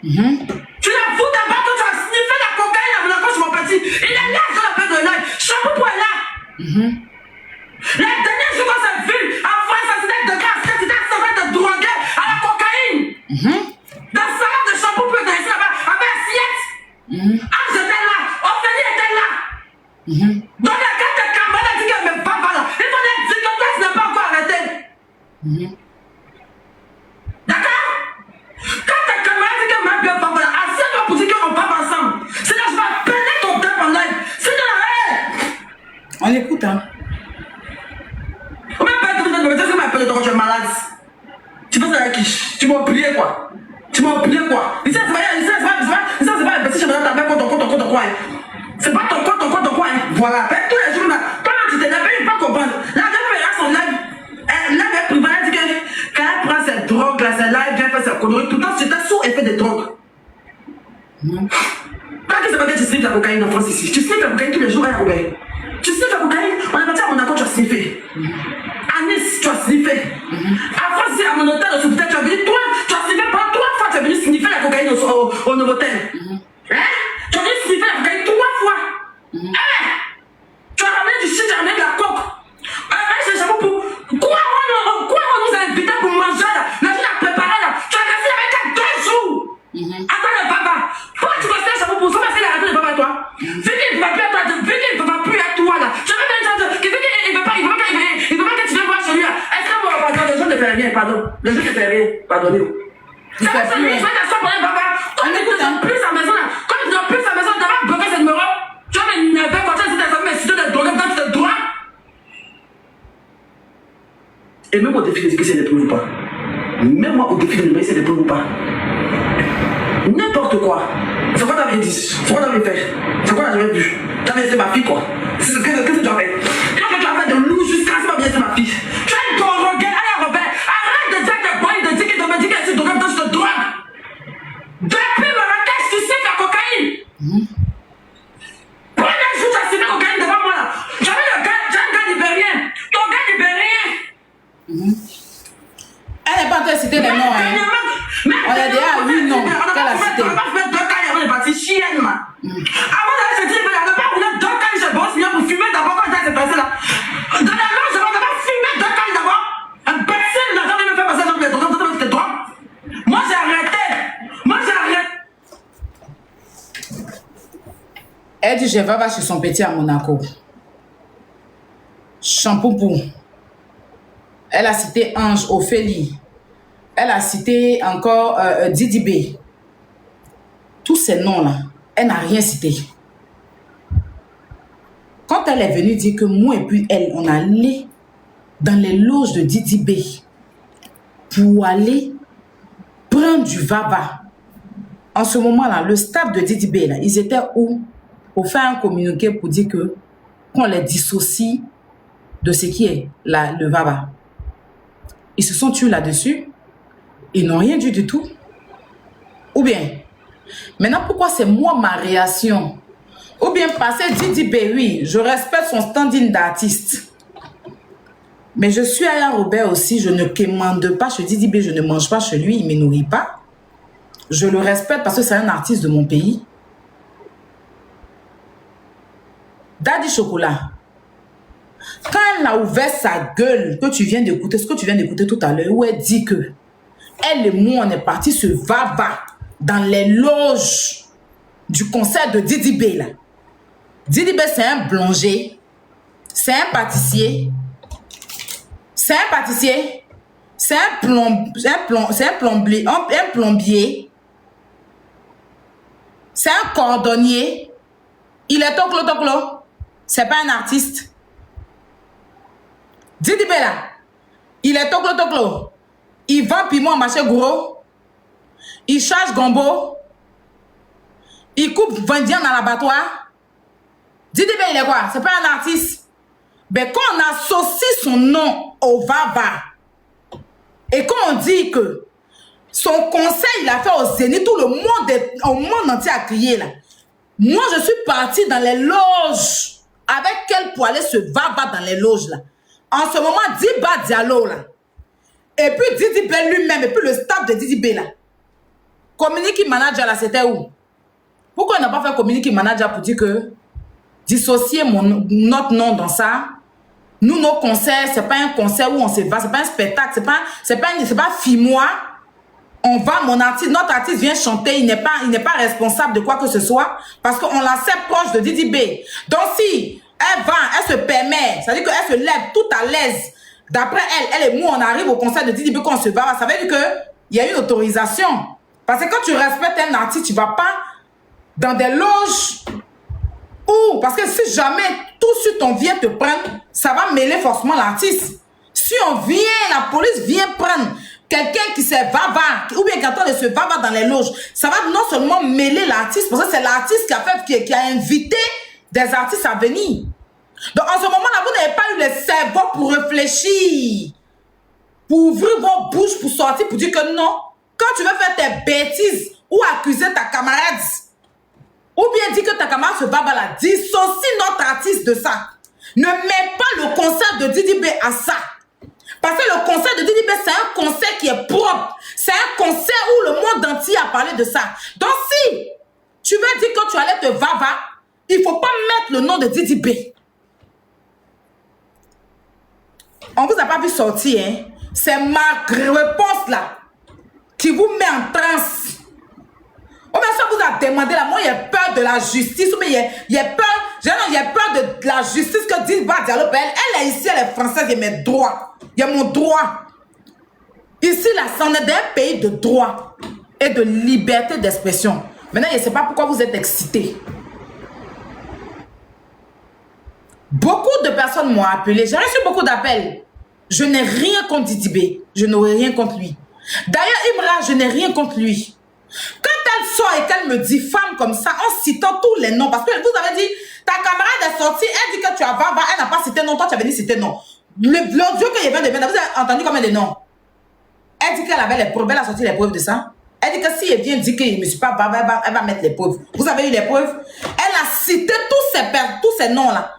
Tu l'avoues d'abord que tu as sniffé la cocaïne à mon accord sur mon petit. Il est là sur la place de live. Shampoo est là. La dernière fois qu'on s'est vu, avant l'assassinat de gars, c'était en train de droguer à la cocaïne. Dans le salon de shampoo peut être là-bas, avec assiette. Ah, j'étais là. Ophélie était là. Donc la carte de Kambala dit qu'elle me va là. Il fallait dire que toi, ce n'est pas encore arrêté. D'accord? Quand ta camarade dit que ma gueule va là, assieds-toi pour dire qu'on va ensemble. Sinon, je vais peiner ton temps en live. Sinon, on écoute, hein. On m'a pas dit que tu m'appelles quand tu es malade. Tu fais ça avec qui? Tu m'as oublié quoi? Tu m'as oublié quoi? Ici, c'est pas le petit chemin de ta mère contre ton coin. C'est pas ton coin. Voilà. Avec tous les jours, toi, tu t'es n'avais pas comprendre. La dame verra son live. Elle avait privé, elle dit que quand elle prend cette drogue là, cette live, vient faire sa connerie. Tout le temps, c'était sous effet de drogue. Pas que c'est pas que tu sniffes la cocaïne en France ici. Tu sniffes la cocaïne tous les jours, hein, Robert. Tu sniffes la cocaïne, on est parti à Monaco, tu as sniffé. À Nice, tu as sniffé. À France, à mon hôtel, au Sofitel, tu as venu, toi, tu as sniffé pas 3 fois, tu as venu sniffer la cocaïne au Novotel. Hein? Tu as venu sniffer la cocaïne 3 fois. Hein? Tu as ramené du shit, tu as ramené de la coke. C'est chapeau pour. Quoi on nous a invités pour manger là? La vie a préparé là. Tu as resté avec 2 jours. Attends le baba. Pourquoi tu restes chapeau pour ça? Parce qu'il a arrêté le baba à toi. Vicky, il ne va plus à toi. Vicky, il ne va plus à toi là. Je veux bien dire que Vicky, il ne veut pas que tu viennes voir chez lui là. Est-ce que moi, pardon, les gens ne font rien, pardon. Les gens ne font rien, pardonnez-vous. Ça va, c'est lui, il fait la somme pour les baba. Comme il ne plus sa maison là. Comme il ne plus sa maison, tu vas bloquer ce numéro. Tu vas m'énerver quand tu as dit que mais si tu te donnes, quand tu te dois. Et même au défi de dire que c'est des preuves ou pas. Même moi au défi de dire que c'est des preuves ou pas. N'importe quoi. C'est quoi t'avais dit? C'est quoi t'avais fait? C'est quoi t'avais vu? T'avais laissé ma fille quoi? Qu'est-ce que tu as fait? Qu'est-ce que tu as fait de loup jusqu'à ce que tu m'as laissé ma fille? Tu as une droguée, allez Robert, arrête de dire que boy de dire qu'il me dit que tu te drogues dans cette drogue. Depuis Marrakech, tu sais la cocaïne. Premier jour, tu as signé la cocaïne devant moi là. J'avais un gars libérien. Ton gars libérien. Elle n'est pas en train de citer les noms, hein. On a déjà 8 noms qu'elle a cités. On n'a pas fait 2 cas, on est parti chienne, man. Avant d'aller se dire, on n'a pas roulé 2 cas, j'ai bossé bien pour fumer d'abord quand j'étais passé là. Dans la loge, on n'a pas fumé 2 dit, je vais chez son petit à Monaco. Champoupou. Elle a cité Ange, Ophélie. Elle a cité encore Didi B. Tous ces noms-là, elle n'a rien cité. Quand elle est venue dire que moi et puis elle, on allait dans les loges de Didi B pour aller prendre du vava. En ce moment-là, le staff de Didi B, là, ils étaient où? Pour faire un communiqué pour dire que qu'on les dissocie de ce qui est le vava. Ils se sont tués là-dessus. Ils n'ont rien dit du tout. Ou bien, maintenant, pourquoi c'est moi ma réaction? Ou bien, passer Didi B, oui, je respecte son standing d'artiste. Mais je suis Aya Robert aussi, je ne commande pas chez Didi B, je ne mange pas chez lui, il ne me nourrit pas. Je le respecte parce que c'est un artiste de mon pays. Daddy Chocolat, quand elle a ouvert sa gueule, que tu viens d'écouter, ce que tu viens d'écouter tout à l'heure, où elle dit que elle et moi, on est partis se va-va dans les loges du concert de Didi B, là. Didi B, c'est un boulanger, c'est un pâtissier, c'est un pâtissier, c'est un plombier, c'est un cordonnier, il est toclo, c'est pas un artiste. Didi B, là, il est toclo, il vend piment au marché gros, il charge gombo, il coupe viande dans l'abattoir. Didi B, il est quoi? C'est pas un artiste. Mais quand on associe son nom au Vava et quand on dit que son conseil, il a fait au Zénith, tout le monde entier a crié là. Moi, je suis partie dans les loges avec elle pour aller se Vava dans les loges là. En ce moment, Diba Diallo là. Et puis Didi B lui-même, et puis le staff de Didi B là. Community manager là, c'était où? Pourquoi on n'a pas fait community manager pour dire que dissocier notre nom dans ça? Nous, nos concerts, c'est pas un concert où on se va, c'est pas un spectacle, c'est pas filmois. On va, notre artiste vient chanter, il n'est pas responsable de quoi que ce soit parce qu'on la sait proche de Didi B. Donc si elle va, elle se permet, ça veut dire qu'elle se lève tout à l'aise. D'après elle et moi, on arrive au concert de Didi B quand on se va, ça veut dire qu'il y a une autorisation. Parce que quand tu respectes un artiste, tu vas pas dans des loges où, parce que si jamais tout de suite on vient te prendre, ça va mêler forcément l'artiste. Si la police vient prendre quelqu'un qui se va, ou bien qui attend de se va dans les loges, ça va non seulement mêler l'artiste, parce que c'est l'artiste qui a invité des artistes à venir. Donc en ce moment-là, vous n'avez pas eu le cerveau pour réfléchir, pour ouvrir vos bouches, pour sortir, pour dire que non. Quand tu veux faire tes bêtises ou accuser ta camarade, ou bien dire que ta camarade se va là, dissocie notre artiste de ça. Ne mets pas le concert de Didi B à ça. Parce que le concert de Didi B, c'est un concert qui est propre. C'est un concert où le monde entier a parlé de ça. Donc si tu veux dire que tu allais te va-va, il ne faut pas mettre le nom de Didi B. On ne vous a pas vu sortir, hein? C'est ma réponse là qui vous met en transe. Oh, mais ça vous a demandé là, moi il y a peur de la justice, mais il y a peur de la justice que dit Diallo. Elle est ici, elle est française, il y a mes droits. Il y a mon droit. Ici là, c'en est un pays de droit et de liberté d'expression. Maintenant, je ne sais pas pourquoi vous êtes excités. Beaucoup de personnes m'ont appelé, j'ai reçu beaucoup d'appels. Je n'ai rien contre Didi B, je n'aurai rien contre lui. D'ailleurs, Imra, je n'ai rien contre lui. Quand elle sort et qu'elle me dit femme comme ça, en citant tous les noms, parce que vous avez dit, ta camarade est sortie, elle dit que tu as va, elle n'a pas cité non, toi tu as venu citer non. L'audio que je viens de mettre, vous avez entendu combien de noms? Elle dit qu'elle avait les preuves, elle a sorti les preuves de ça. Elle dit que si elle vient dire que je ne me suis pas va, elle va mettre les preuves. Vous avez eu les preuves? Elle a cité tous ces noms-là.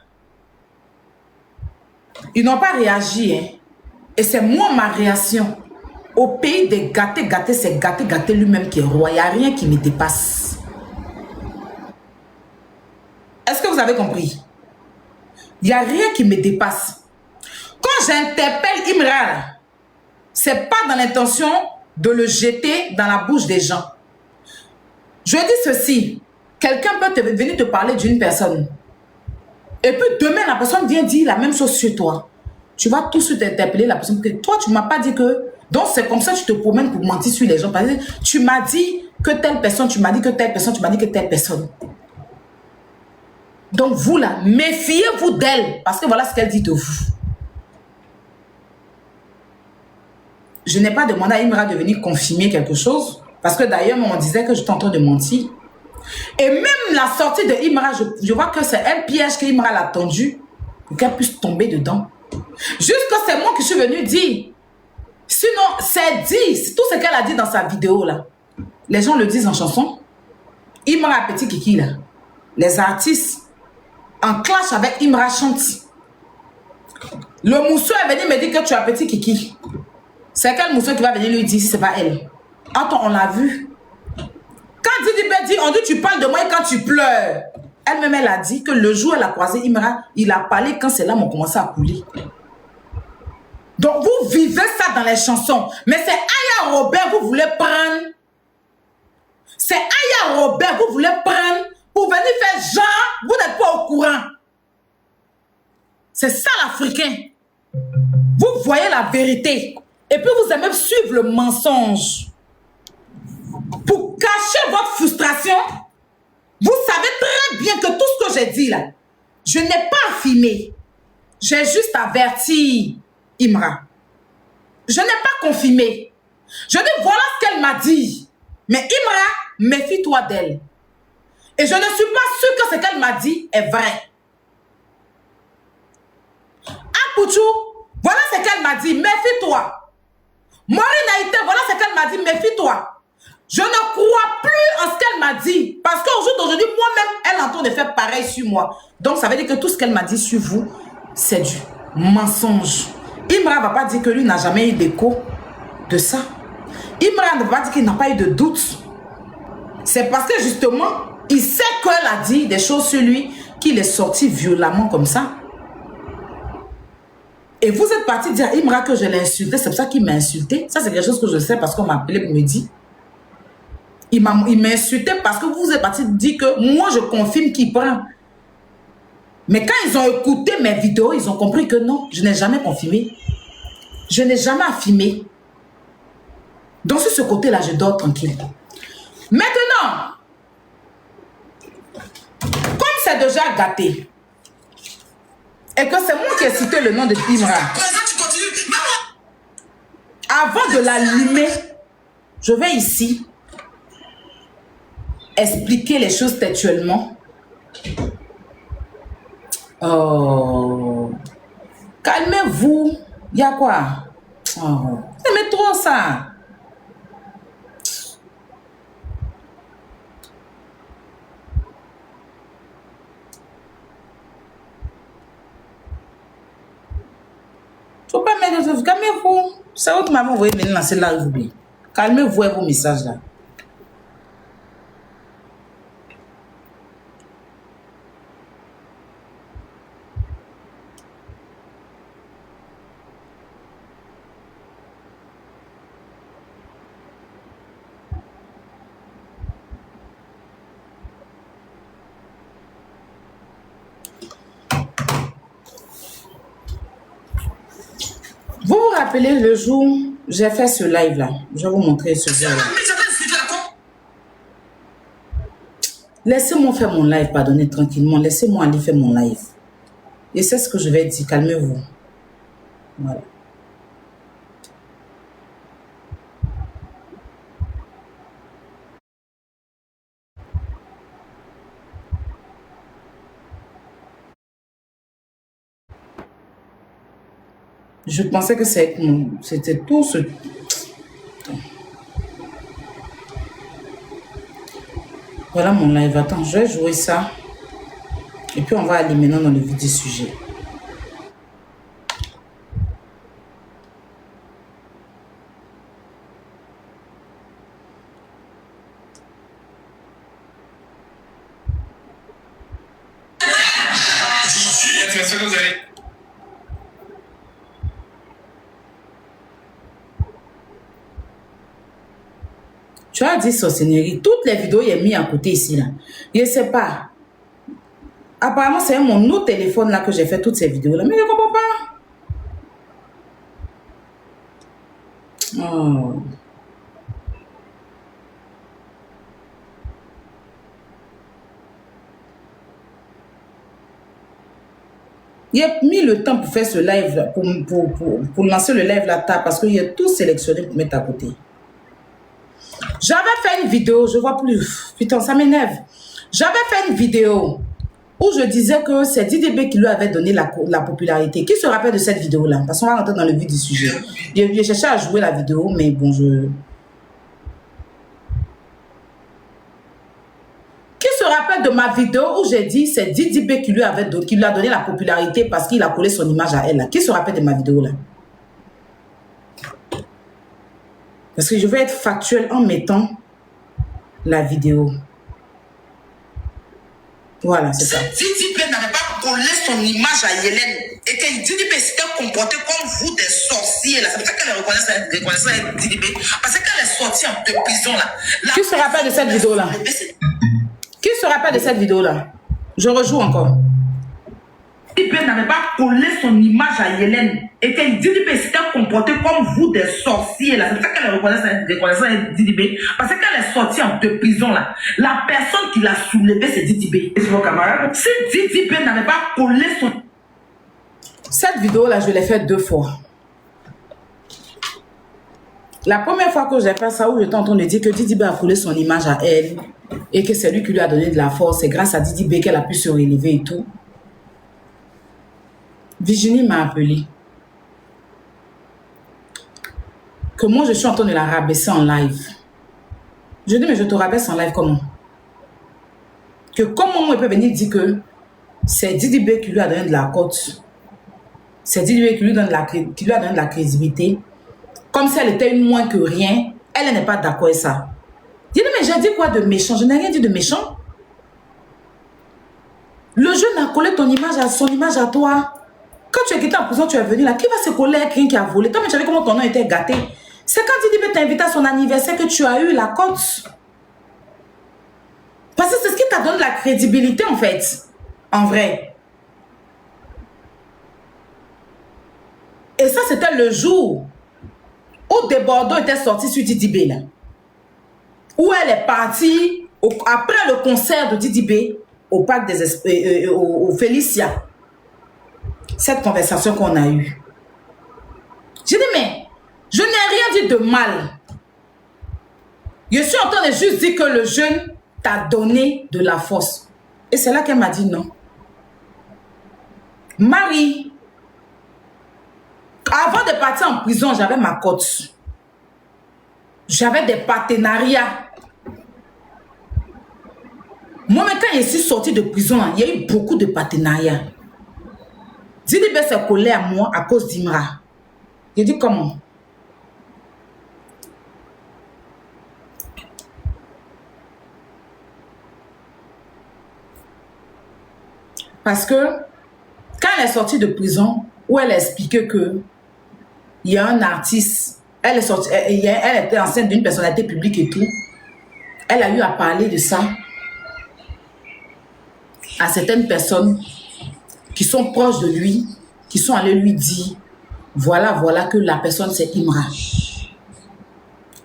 Ils n'ont pas réagi, hein. Et c'est moi ma réaction. Au pays des gâtés, c'est gâté lui-même qui est roi. Il n'y a rien qui me dépasse. Est-ce que vous avez compris? Il n'y a rien qui me dépasse. Quand j'interpelle Imra, c'est pas dans l'intention de le jeter dans la bouche des gens. Je dis ceci. Quelqu'un peut venir te parler d'une personne. Et puis demain, la personne vient dire la même chose sur toi. Tu vas tout de suite interpeller la personne. Parce que toi, tu ne m'as pas dit que... Donc, c'est comme ça que tu te promènes pour mentir sur les gens. Parce que tu m'as dit que telle personne, tu m'as dit que telle personne, tu m'as dit que telle personne. Donc, vous là, méfiez-vous d'elle. Parce que voilà ce qu'elle dit de vous. Je n'ai pas demandé à Imra de venir confirmer quelque chose. Parce que d'ailleurs, on disait que j'étais en train de mentir. Et même la sortie de Imra, je vois que c'est un piège que Imra l'a tendu pour qu'elle puisse tomber dedans. Juste que c'est moi qui suis venue dire. Sinon, c'est dit. Tout ce qu'elle a dit dans sa vidéo là. Les gens le disent en chanson. Imra Petit Kiki là. Les artistes en clash avec Imra chante. Le mousseux est venu me dire que tu as Petit Kiki. C'est quel mousseux qui va venir lui dire si c'est pas elle? Attends, on l'a vu. Quand Didi dit, on dit tu parles de moi et quand tu pleures. Elle-même, elle a dit que le jour où elle a croisé Imra, il a parlé quand ses larmes ont commencé à couler. Donc, vous vivez ça dans les chansons. Mais c'est Aya Robert que vous voulez prendre. C'est Aya Robert que vous voulez prendre pour venir faire genre, vous n'êtes pas au courant. C'est ça l'Africain. Vous voyez la vérité. Et puis, vous aimez suivre le mensonge. Pour cacher votre frustration, vous savez très bien que tout ce que j'ai dit là, je n'ai pas affirmé. J'ai juste averti Imra. Je n'ai pas confirmé. Je dis voilà ce qu'elle m'a dit. Mais Imra, méfie-toi d'elle. Et je ne suis pas sûre que ce qu'elle m'a dit est vrai. Apouchou, voilà ce qu'elle m'a dit, méfie-toi. Maureen Haïté, voilà ce qu'elle m'a dit, méfie-toi. Je ne crois plus en ce qu'elle m'a dit. Parce qu'au jour d'aujourd'hui, moi-même, elle est en train de faire pareil sur moi. Donc, ça veut dire que tout ce qu'elle m'a dit sur vous, c'est du mensonge. Imra ne va pas dire que lui n'a jamais eu d'écho de ça. Imra ne va pas dire qu'il n'a pas eu de doute. C'est parce que justement, il sait qu'elle a dit des choses sur lui, qu'il est sorti violemment comme ça. Et vous êtes parti dire à Imra que je l'ai insulté, c'est pour ça qu'il m'a insulté. Ça, c'est quelque chose que je sais parce qu'on m'a appelé pour me dire. Il m'a insulté parce que vous êtes parti dire que moi, je confirme qu'il prend. Mais quand ils ont écouté mes vidéos, ils ont compris que non, je n'ai jamais confirmé. Je n'ai jamais affirmé. Donc, sur ce côté-là, je dors tranquille. Maintenant, comme c'est déjà gâté, et que c'est moi qui ai cité le nom de Imra, avant de l'allumer, je vais ici expliquer les choses textuellement. Oh, calmez-vous. Il y a quoi? Oh, c'est trop ça. Faut pas mettre de... Calmez-vous. C'est votre maman, vous voyez venir lancer là, vous oubliez. Calmez-vous et vos messages là. Vous vous rappelez le jour où j'ai fait ce live là? Je vais vous montrer ce jour là. Laissez-moi faire mon live, pardonnez tranquillement. Laissez-moi aller faire mon live. Et c'est ce que je vais dire. Calmez-vous. Voilà. Je pensais que c'était tout ce... Voilà mon live. Attends, je vais jouer ça. Et puis on va aller maintenant dans le vif du sujet. Tu as dit sorcellerie. Toutes les vidéos, il est mis à côté ici, là. Je ne sais pas. Apparemment, c'est mon autre téléphone, là, que j'ai fait toutes ces vidéos-là. Mais je ne comprends pas. Oh. Il a mis le temps pour faire ce live, là, pour lancer le live là, parce qu'il a tout sélectionné pour mettre à côté. J'avais fait une vidéo, je vois plus. Putain, ça m'énerve. J'avais fait une vidéo où je disais que c'est Didi B qui lui avait donné la popularité. Qui se rappelle de cette vidéo-là? Parce qu'on va rentrer dans le vif du sujet. J'ai cherché à jouer la vidéo, mais bon, Qui se rappelle de ma vidéo où j'ai dit c'est Didi B qui lui a donné la popularité parce qu'il a collé son image à elle là? Qui se rappelle de ma vidéo là? Parce que je vais être factuelle en mettant la vidéo. Voilà, c'est ça. Didi B n'avait pas collé son image à Hélène et que Didi B s'était comporté comme vous des sorciers là. C'est pour ça qu'elle reconnaissait Didi B. Parce qu'elle est sortie de prison là. Qui se rappelle de cette vidéo là? Qui se rappelle de cette vidéo là? Je rejoue encore. Didi B n'avait pas collé son image à Hélène et que Didi B s'était comporté comme vous des sorciers là. C'est pour ça qu'elle reconnaissait Didi B. Parce qu'elle est sortie de prison là. La personne qui l'a soulevé c'est Didi B. C'est vos camarades. Si Didi B n'avait pas collé son... Cette vidéo là, je l'ai faite 2 fois. La première fois que j'ai fait ça, où j'étais en train de dire que Didi B a collé son image à elle et que c'est lui qui lui a donné de la force, c'est grâce à Didi B qu'elle a pu se relever et tout. Virginie m'a appelé. Que moi, je suis en train de la rabaisser en live. Je dis, mais je te rabaisse en live comment? Que comment moi, il peut venir dire que c'est Didi B qui lui a donné de la cote. C'est Didi B qui lui a donné de la crédibilité. Comme si elle était une moins que rien. Elle n'est pas d'accord avec ça. Dis, mais j'ai dit quoi de méchant? Je n'ai rien dit de méchant. Le jeune a collé son image à toi. Quand tu es quitté en prison, tu es venu là. Qui va se coller avec quelqu'un qui a volé? Toi, mais tu savais comment ton nom était gâté. C'est quand Didi B t'a invité à son anniversaire que tu as eu la cote. Parce que c'est ce qui t'a donné de la crédibilité, en fait. En vrai. Et ça, c'était le jour où des Bordeaux étaient sortis sur Didi B, là. Où elle est partie, après le concert de Didi B, au parc des au Félicia. Cette conversation qu'on a eue. J'ai dit, mais je n'ai rien dit de mal. Je suis en train de juste dire que le jeune t'a donné de la force. Et c'est là qu'elle m'a dit non. Marie, avant de partir en prison, j'avais ma cote. J'avais des partenariats. Moi, mais quand je suis sortie de prison, il y a eu beaucoup de partenariats. Didi B s'est collé à moi à cause d'Imra. J'ai dit comment? Parce que quand elle est sortie de prison, où elle a expliqué que il y a un artiste, elle était enceinte d'une personnalité publique et tout, elle a eu à parler de ça à certaines personnes qui sont proches de lui, qui sont allés lui dire, voilà que la personne c'est Imra.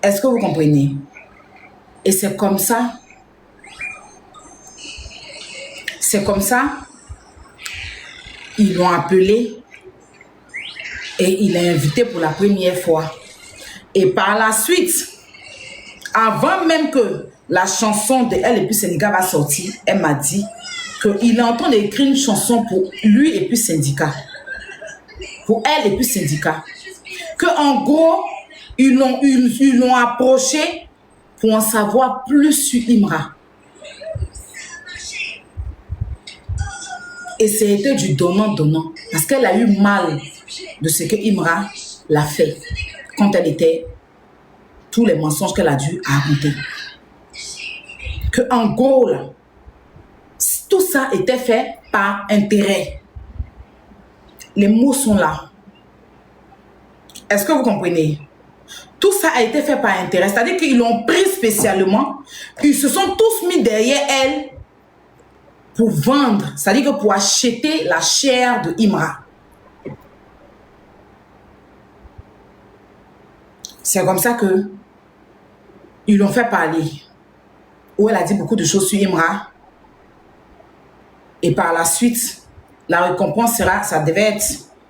Est-ce que vous comprenez? Et c'est comme ça, ils l'ont appelé et il l'a invité pour la première fois. Et par la suite, avant même que la chanson de Elle et puis Syndicat va sortir, elle m'a dit qu'il est en train d'écrire une chanson pour lui et puis Syndicat. Pour elle et puis Syndicat. Que en gros, ils l'ont approché pour en savoir plus sur Imra. Et c'était du donnant-donnant. Parce qu'elle a eu mal de ce que Imra l'a fait. Quand elle était... Tous les mensonges qu'elle a dû raconter. Que en gros, là, tout ça était fait par intérêt. Les mots sont là. Est-ce que vous comprenez? Tout ça a été fait par intérêt. C'est-à-dire qu'ils l'ont pris spécialement. Ils se sont tous mis derrière elle pour vendre. C'est-à-dire que pour acheter la chair de Imra. C'est comme ça que ils l'ont fait parler. Où elle a dit beaucoup de choses sur Imra. Et par la suite, la récompense sera, ça devait être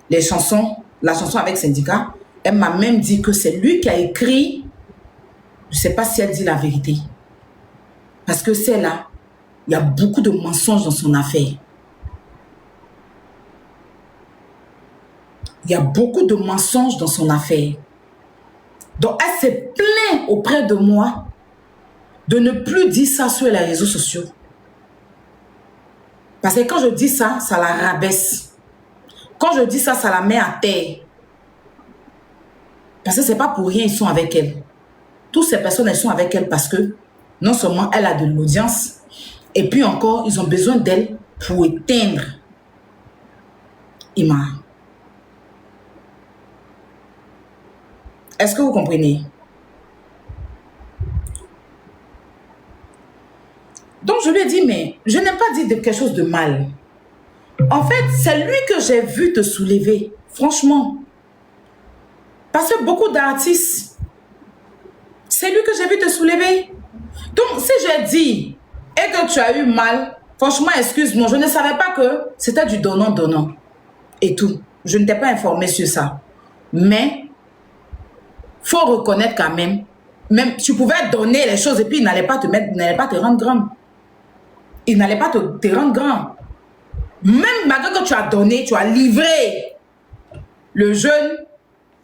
les chansons, la chanson avec Syndicat. Elle m'a même dit que c'est lui qui a écrit. Je ne sais pas si elle dit la vérité. Parce que c'est là, il y a beaucoup de mensonges dans son affaire. Il y a beaucoup de mensonges dans son affaire. Donc, elle s'est plainte auprès de moi de ne plus dire ça sur les réseaux sociaux. Parce que quand je dis ça, ça la rabaisse. Quand je dis ça, ça la met à terre. Parce que ce n'est pas pour rien ils sont avec elle. Toutes ces personnes, elles sont avec elle parce que non seulement elle a de l'audience, et puis encore, ils ont besoin d'elle pour éteindre Imra. Est-ce que vous comprenez? Donc je lui ai dit, mais je n'ai pas dit quelque chose de mal. En fait, c'est lui que j'ai vu te soulever. Franchement. Parce que beaucoup d'artistes, c'est lui que j'ai vu te soulever. Donc, si j'ai dit et que tu as eu mal, franchement, excuse-moi, je ne savais pas que c'était du donnant-donnant et tout. Je ne t'ai pas informé sur ça. Mais, faut reconnaître quand même, tu pouvais donner les choses et puis il n'allait pas te mettre, il n'allait pas te rendre grand. Il n'allait pas te rendre grand. Même malgré que tu as donné, tu as livré le jeune,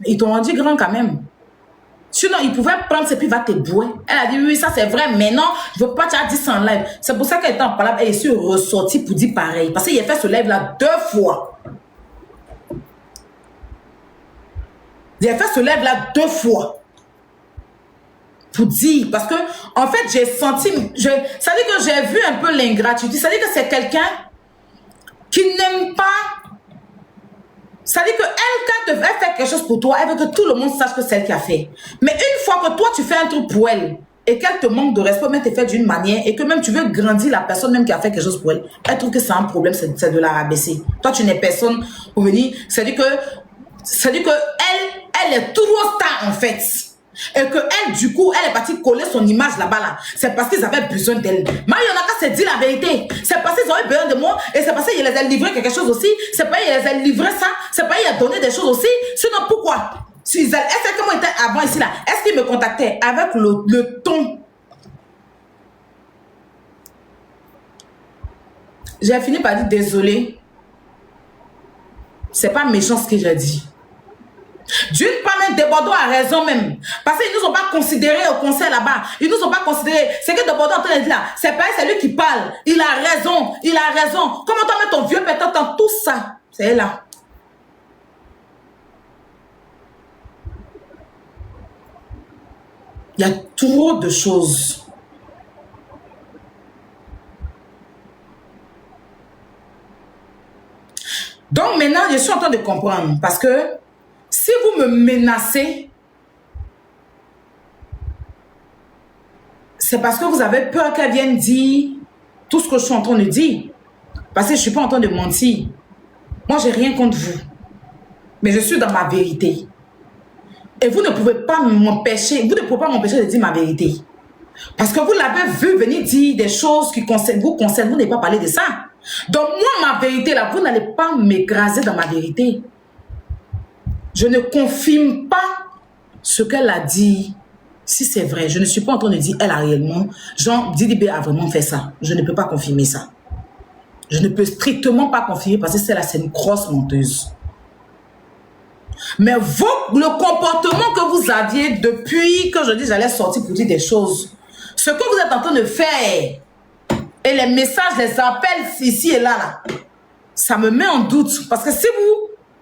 ils t'ont rendu grand quand même. Sinon, il pouvait prendre et puis il va te bouer. Elle a dit, oui, ça c'est vrai, mais non, je ne veux pas te dire ça en live. C'est pour ça qu'elle était en parole, elle est ressortie pour dire pareil. Parce qu'il a fait ce live-là 2 fois. Il a fait ce live-là 2 fois. Pour dire, parce que, en fait, j'ai senti, ça veut dire que j'ai vu un peu l'ingratitude. Ça veut dire que c'est quelqu'un qui n'aime pas. Ça veut dire qu'elle, quand elle fait quelque chose pour toi, elle veut que tout le monde sache que c'est elle qui a fait. Mais une fois que toi, tu fais un truc pour elle, et qu'elle te manque de respect, mais te fait d'une manière, et que même tu veux grandir la personne même qui a fait quelque chose pour elle, elle trouve que c'est un problème, c'est de la rabaisser. Toi, tu n'es personne pour venir. C'est-à-dire que elle est toujours star, en fait. Et que elle, du coup, elle est partie coller son image là-bas là. C'est parce qu'ils avaient besoin d'elle. Marionaka s'est dit la vérité. C'est parce qu'ils avaient besoin de moi. Et c'est parce qu'il les a livré quelque chose aussi. C'est parce qu'il les a livré ça. C'est parce qu'il a donné des choses aussi. Sinon, pourquoi? Est-ce que moi j'étais avant ici là? Est-ce qu'il me contactait avec le ton? J'ai fini par dire désolé. C'est pas méchant ce que j'ai dit. D'une part, même Debordeaux a raison même. Parce qu'ils ne nous ont pas considérés au concert là-bas. Ils ne nous ont pas considérés. C'est que Debordeaux est en train de dire là. C'est pas c'est lui qui parle. Il a raison. Il a raison. Comment t'as mis ton vieux pétard dans tout ça? C'est elle là. Il y a trop de choses. Donc maintenant, je suis en train de comprendre. Parce que si vous me menacez, c'est parce que vous avez peur qu'elle vienne dire tout ce que je suis en train de dire. Parce que je ne suis pas en train de mentir. Moi, je n'ai rien contre vous. Mais je suis dans ma vérité. Et vous ne pouvez pas m'empêcher, de dire ma vérité. Parce que vous l'avez vu venir dire des choses qui vous concernent, vous n'avez pas parlé de ça. Donc moi, ma vérité, là, vous n'allez pas m'écraser dans ma vérité. Je ne confirme pas ce qu'elle a dit. Si c'est vrai, je ne suis pas en train de dire elle a réellement, genre, Didi B a vraiment fait ça. Je ne peux pas confirmer ça. Je ne peux strictement pas confirmer parce que celle-là, c'est une grosse menteuse. Mais vous, le comportement que vous aviez depuis que je dis j'allais sortir pour dire des choses, ce que vous êtes en train de faire, et les messages, les appels ici et là, ça me met en doute. Parce que si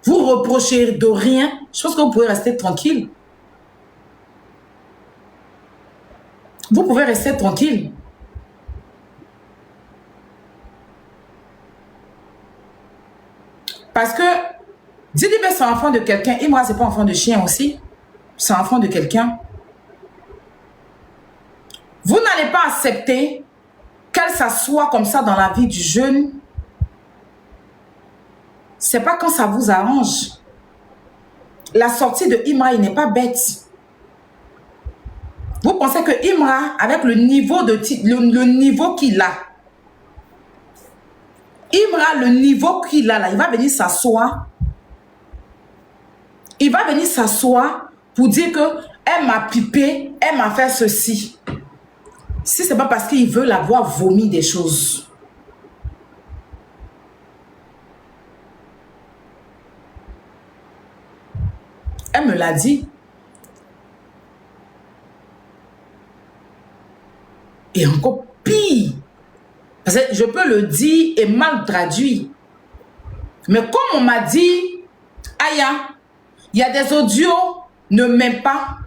vous reprochez de rien, je pense que vous pouvez rester tranquille. Vous pouvez rester tranquille. Parce que Didi B c'est enfant de quelqu'un, Imra c'est pas enfant de chien aussi. c'est enfant de quelqu'un. Vous n'allez pas accepter qu'elle s'assoie comme ça dans la vie du jeune. C'est pas quand ça vous arrange. La sortie de Imra, il n'est pas bête. Vous pensez que Imra, avec le niveau le niveau qu'il a, Imra, le niveau qu'il a là, il va venir s'asseoir. Il va venir s'asseoir pour dire que elle m'a pipé, elle m'a fait ceci. Si c'est pas parce qu'il veut la voir vomir des choses. Elle me l'a dit. Et encore pire. Parce que je peux le dire et mal traduire. Mais comme on m'a dit, Aya, il y a des audios, ne m'aime pas.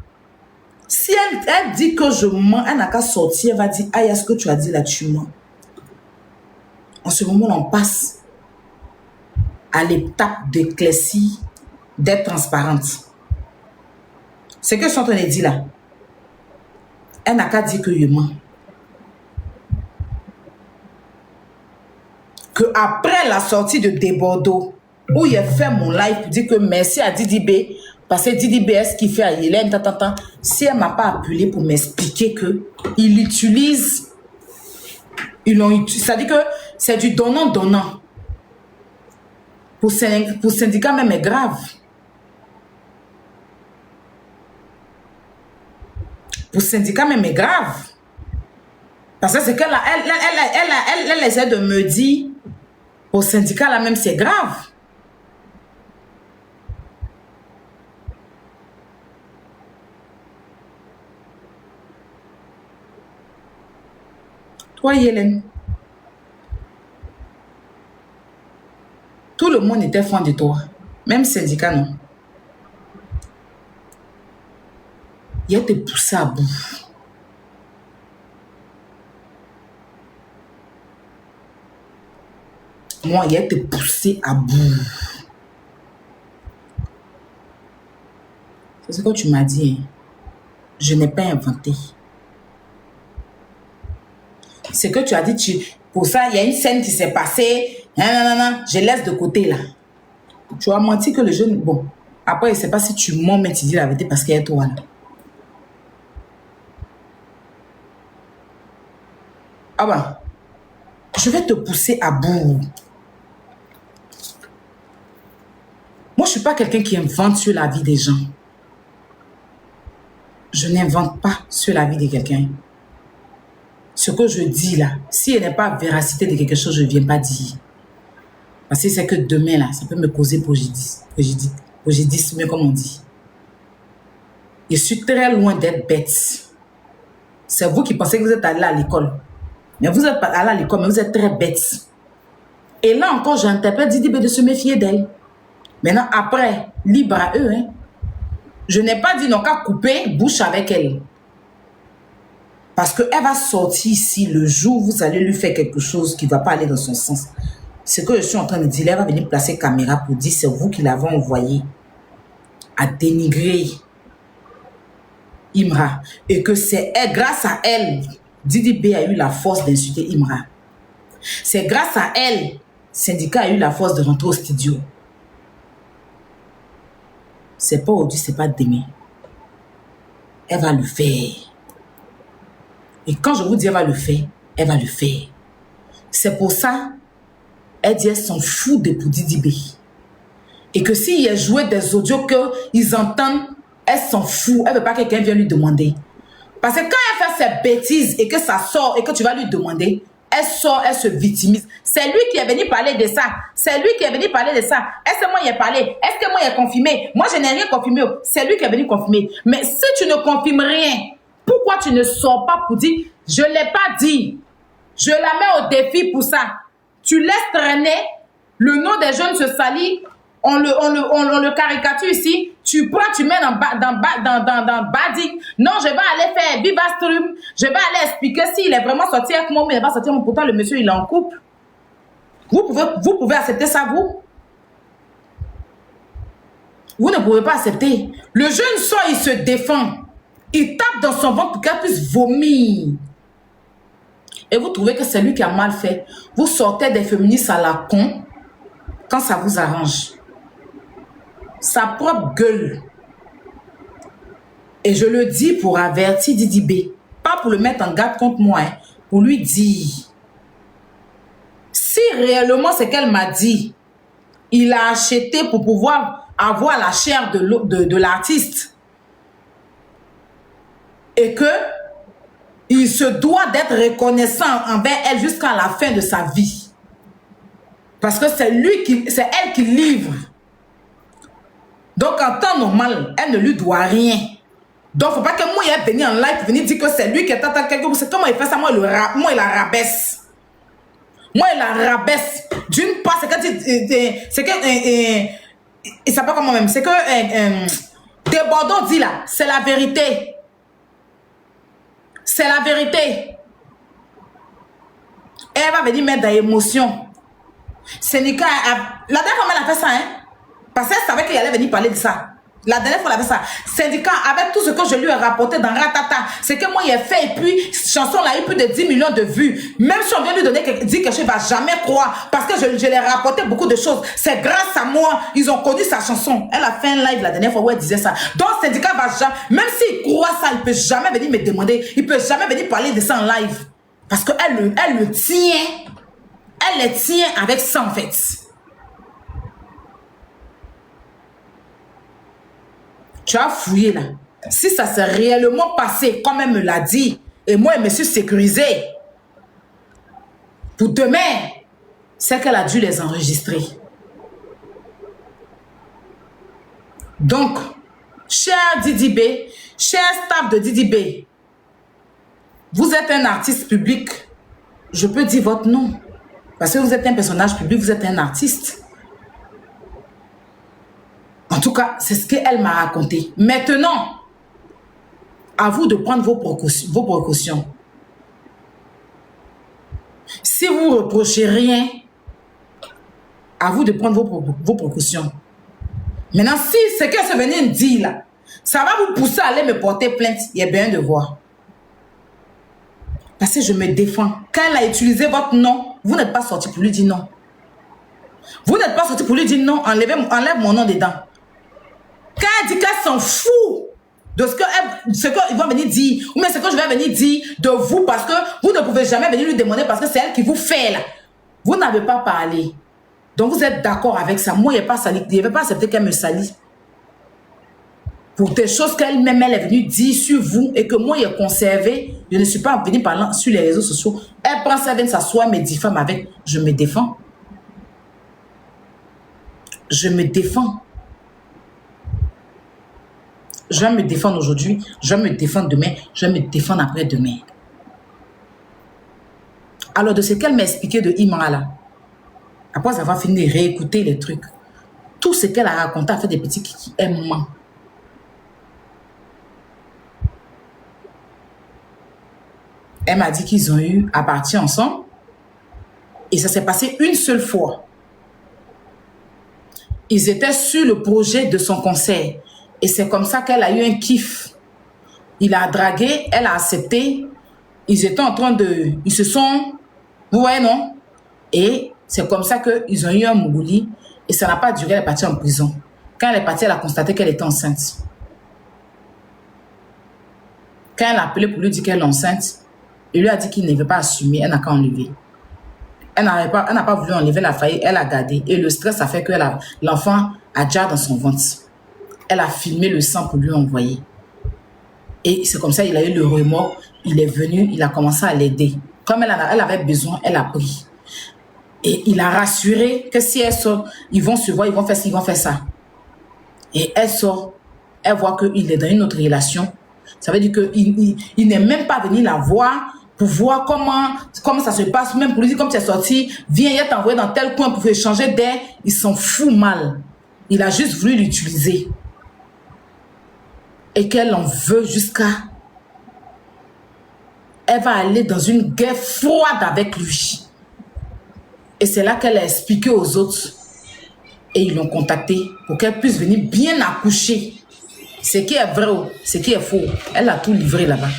Si elle dit que je mens, elle n'a qu'à sortir, elle va dire, Aya, ce que tu as dit là, tu mens. En ce moment, on passe à l'étape d'éclaircie, d'être transparente. C'est que je suis en train de dire là. Elle n'a qu'à dire que je mens. Que après la sortie de Débordeaux, où il a fait mon live pour dire que merci à Didi B, parce que Didi B est ce qu'il fait à Hélène, si elle ne m'a pas appelé pour m'expliquer qu'il utilise, ça dit que c'est du donnant-donnant. Pour syndicat même est grave. Pour syndicat même est grave. Parce que c'est qu'elle elle essaie de me dire, au syndicat là même c'est grave. Toi, Hélène, tout le monde était fan de toi. Même syndicat, non. Il a été poussé à bout. Moi, il a été poussé à bout. C'est ce que tu m'as dit. Hein. Je n'ai pas inventé. C'est que tu as dit, pour ça, il y a une scène qui s'est passée. Non, je laisse de côté là. Tu as menti que le jeune... Bon, après, je ne sais pas si tu mens, mais tu dis la vérité parce qu'il y a toi là. Ah bah, je vais te pousser à bout. Moi, je ne suis pas quelqu'un qui invente sur la vie des gens. Je n'invente pas sur la vie de quelqu'un. Ce que je dis là, si elle n'est pas véracité de quelque chose, je ne viens pas dire. Parce que c'est que demain là, ça peut me causer préjudice, comme on dit. Je suis très loin d'être bête. C'est vous qui pensez que vous êtes allé à l'école. Mais vous êtes pas allé à l'école, mais vous êtes très bête. Et là encore, j'interpelle Didi B de se méfier d'elle. Maintenant, après, libre à eux. Hein. Je n'ai pas dit non qu'à couper bouche avec elle. Parce qu'elle va sortir ici le jour où vous allez lui faire quelque chose qui ne va pas aller dans son sens. Ce que je suis en train de dire, elle va venir placer caméra pour dire c'est vous qui l'avez envoyé à dénigrer Imra. Et que c'est grâce à elle, Didi B a eu la force d'insulter Imra. C'est grâce à elle, syndicat a eu la force de rentrer au studio. C'est pas aujourd'hui, c'est pas demain. Elle va le faire. Et quand je vous dis elle va le faire, elle va le faire. C'est pour ça, elle dit elle s'en fout de Didi B. Et que s'il y a joué des audios qu'ils entendent, elle s'en fout. Elle ne veut pas que quelqu'un vienne lui demander. Parce que quand elle fait ses bêtises et que ça sort et que tu vas lui demander, elle sort, elle se victimise. C'est lui qui est venu parler de ça. C'est lui qui est venu parler de ça. Est-ce que moi il a parlé? Est-ce que moi il a confirmé? Moi je n'ai rien confirmé. C'est lui qui est venu confirmer. Mais si tu ne confirmes rien, pourquoi tu ne sors pas pour dire je ne l'ai pas dit? Je la mets au défi pour ça. Tu laisses traîner, le nom des jeunes se salit, on le caricature ici, tu prends, tu mets dans Bading. Non, je vais aller faire Viva Stream, je vais aller expliquer s'il est vraiment sorti avec moi, mais il n'est pas sorti, pourtant le monsieur il est en couple. Vous pouvez accepter ça, vous? Vous ne pouvez pas accepter. Le jeune sort, il se défend. Il tape dans son ventre pour qu'elle puisse vomir. Et vous trouvez que c'est lui qui a mal fait. Vous sortez des féministes à la con quand ça vous arrange. Sa propre gueule. Et je le dis pour avertir Didi B. Pas pour le mettre en garde contre moi. Hein, pour lui dire. Si réellement c'est qu'elle m'a dit, il a acheté pour pouvoir avoir la chair de l'artiste. Et que il se doit d'être reconnaissant envers elle jusqu'à la fin de sa vie. Parce que c'est elle qui livre. Donc en temps normal, elle ne lui doit rien. Donc il ne faut pas que moi il venu en live pour venir dire que c'est lui qui est quelque chose. Comment il fait ça? Moi il la rabaisse. Moi il la rabaisse. D'une part, c'est que il s'appelle comment même? C'est que Débordon dit là, c'est la vérité. C'est la vérité. Elle va venir mettre dans l'émotion. Sénica, la dernière fois, elle a fait ça, hein? Parce qu'elle savait qu'il allait venir parler de ça. La dernière fois, elle a fait ça. Syndicat, avec tout ce que je lui ai rapporté dans Ratata, c'est que moi, il a fait, et puis, cette chanson-là a eu plus de 10 millions de vues. Même si on vient lui donner dire quelque chose, il ne va jamais croire. Parce que je lui ai rapporté beaucoup de choses. C'est grâce à moi, ils ont connu sa chanson. Elle a fait un live la dernière fois où elle disait ça. Donc, Syndicat va jamais, même s'il croit ça, il ne peut jamais venir me demander, il ne peut jamais venir parler de ça en live. Parce qu'elle le tient. Elle le tient avec ça, en fait. Tu as fouillé là. Si ça s'est réellement passé, comme elle me l'a dit, et moi, je me suis sécurisée, pour demain, c'est qu'elle a dû les enregistrer. Donc, cher Didi B, cher staff de Didi B, vous êtes un artiste public, je peux dire votre nom. Parce que vous êtes un personnage public, vous êtes un artiste. En tout cas, c'est ce qu'elle m'a raconté. Maintenant, à vous de prendre vos précautions. Si vous ne reprochez rien, à vous de prendre vos précautions. Maintenant, si ce qu'elle se venait de dire là, ça va vous pousser à aller me porter plainte, il y a bien de voir. Parce que je me défends. Quand elle a utilisé votre nom, vous n'êtes pas sorti pour lui dire non. Vous n'êtes pas sorti pour lui dire non, enlève mon nom dedans. Quand elle dit qu'elle s'en fout de ce qu'ils vont venir dire, ou bien ce que je vais venir dire de vous, parce que vous ne pouvez jamais venir lui demander parce que c'est elle qui vous fait là. Vous n'avez pas parlé. Donc vous êtes d'accord avec ça. Moi, je n'avais pas accepté qu'elle me salisse. Pour des choses qu'elle-même elle est venue dire sur vous et que moi, j'ai conservé. Je ne suis pas venue parler sur les réseaux sociaux. Elle prend ça, elle vient s'asseoir, me diffame avec. Je me défends. Je me défends. Je vais me défendre aujourd'hui, je vais me défendre demain, je vais me défendre après-demain. Alors, de ce qu'elle m'a expliqué de Imra là, après avoir fini de réécouter les trucs, tout ce qu'elle a raconté a fait des petits kiki, elle ment. Elle m'a dit qu'ils ont eu à partir ensemble et ça s'est passé une seule fois. Ils étaient sur le projet de son concert. Et c'est comme ça qu'elle a eu un kiff. Il a dragué, elle a accepté. Ils étaient en train de... Ils se sont... Vous voyez, non? Et c'est comme ça qu'ils ont eu un mougouli. Et ça n'a pas duré, elle est partie en prison. Quand elle est partie, elle a constaté qu'elle était enceinte. Quand elle a appelé pour lui dire qu'elle est enceinte, il lui a dit qu'il ne veut pas assumer, elle n'a qu'à enlever. Elle n'a pas voulu enlever la faillite, elle a gardé. Et le stress a fait que l'enfant a déjà dans son ventre. Elle a filmé le sang pour lui envoyer. Et c'est comme ça qu'il a eu le remords. Il est venu, il a commencé à l'aider. Comme elle avait besoin, elle a pris. Et il a rassuré que si elle sort, ils vont se voir, ils vont faire ci, ils vont faire ça. Et elle sort, elle voit qu'il est dans une autre relation. Ça veut dire qu'il n'est même pas venu la voir pour voir comment ça se passe. Même pour lui dire, comme tu es sorti, viens, il t'a envoyé dans tel coin pour échanger d'air. Il s'en fout mal. Il a juste voulu l'utiliser. Et qu'elle en veut jusqu'à... Elle va aller dans une guerre froide avec lui. Et c'est là qu'elle a expliqué aux autres Et ils l'ont contactée pour qu'elle puisse venir bien accoucher. Ce qui est vrai, ce qui est faux. Elle a tout livré là-bas.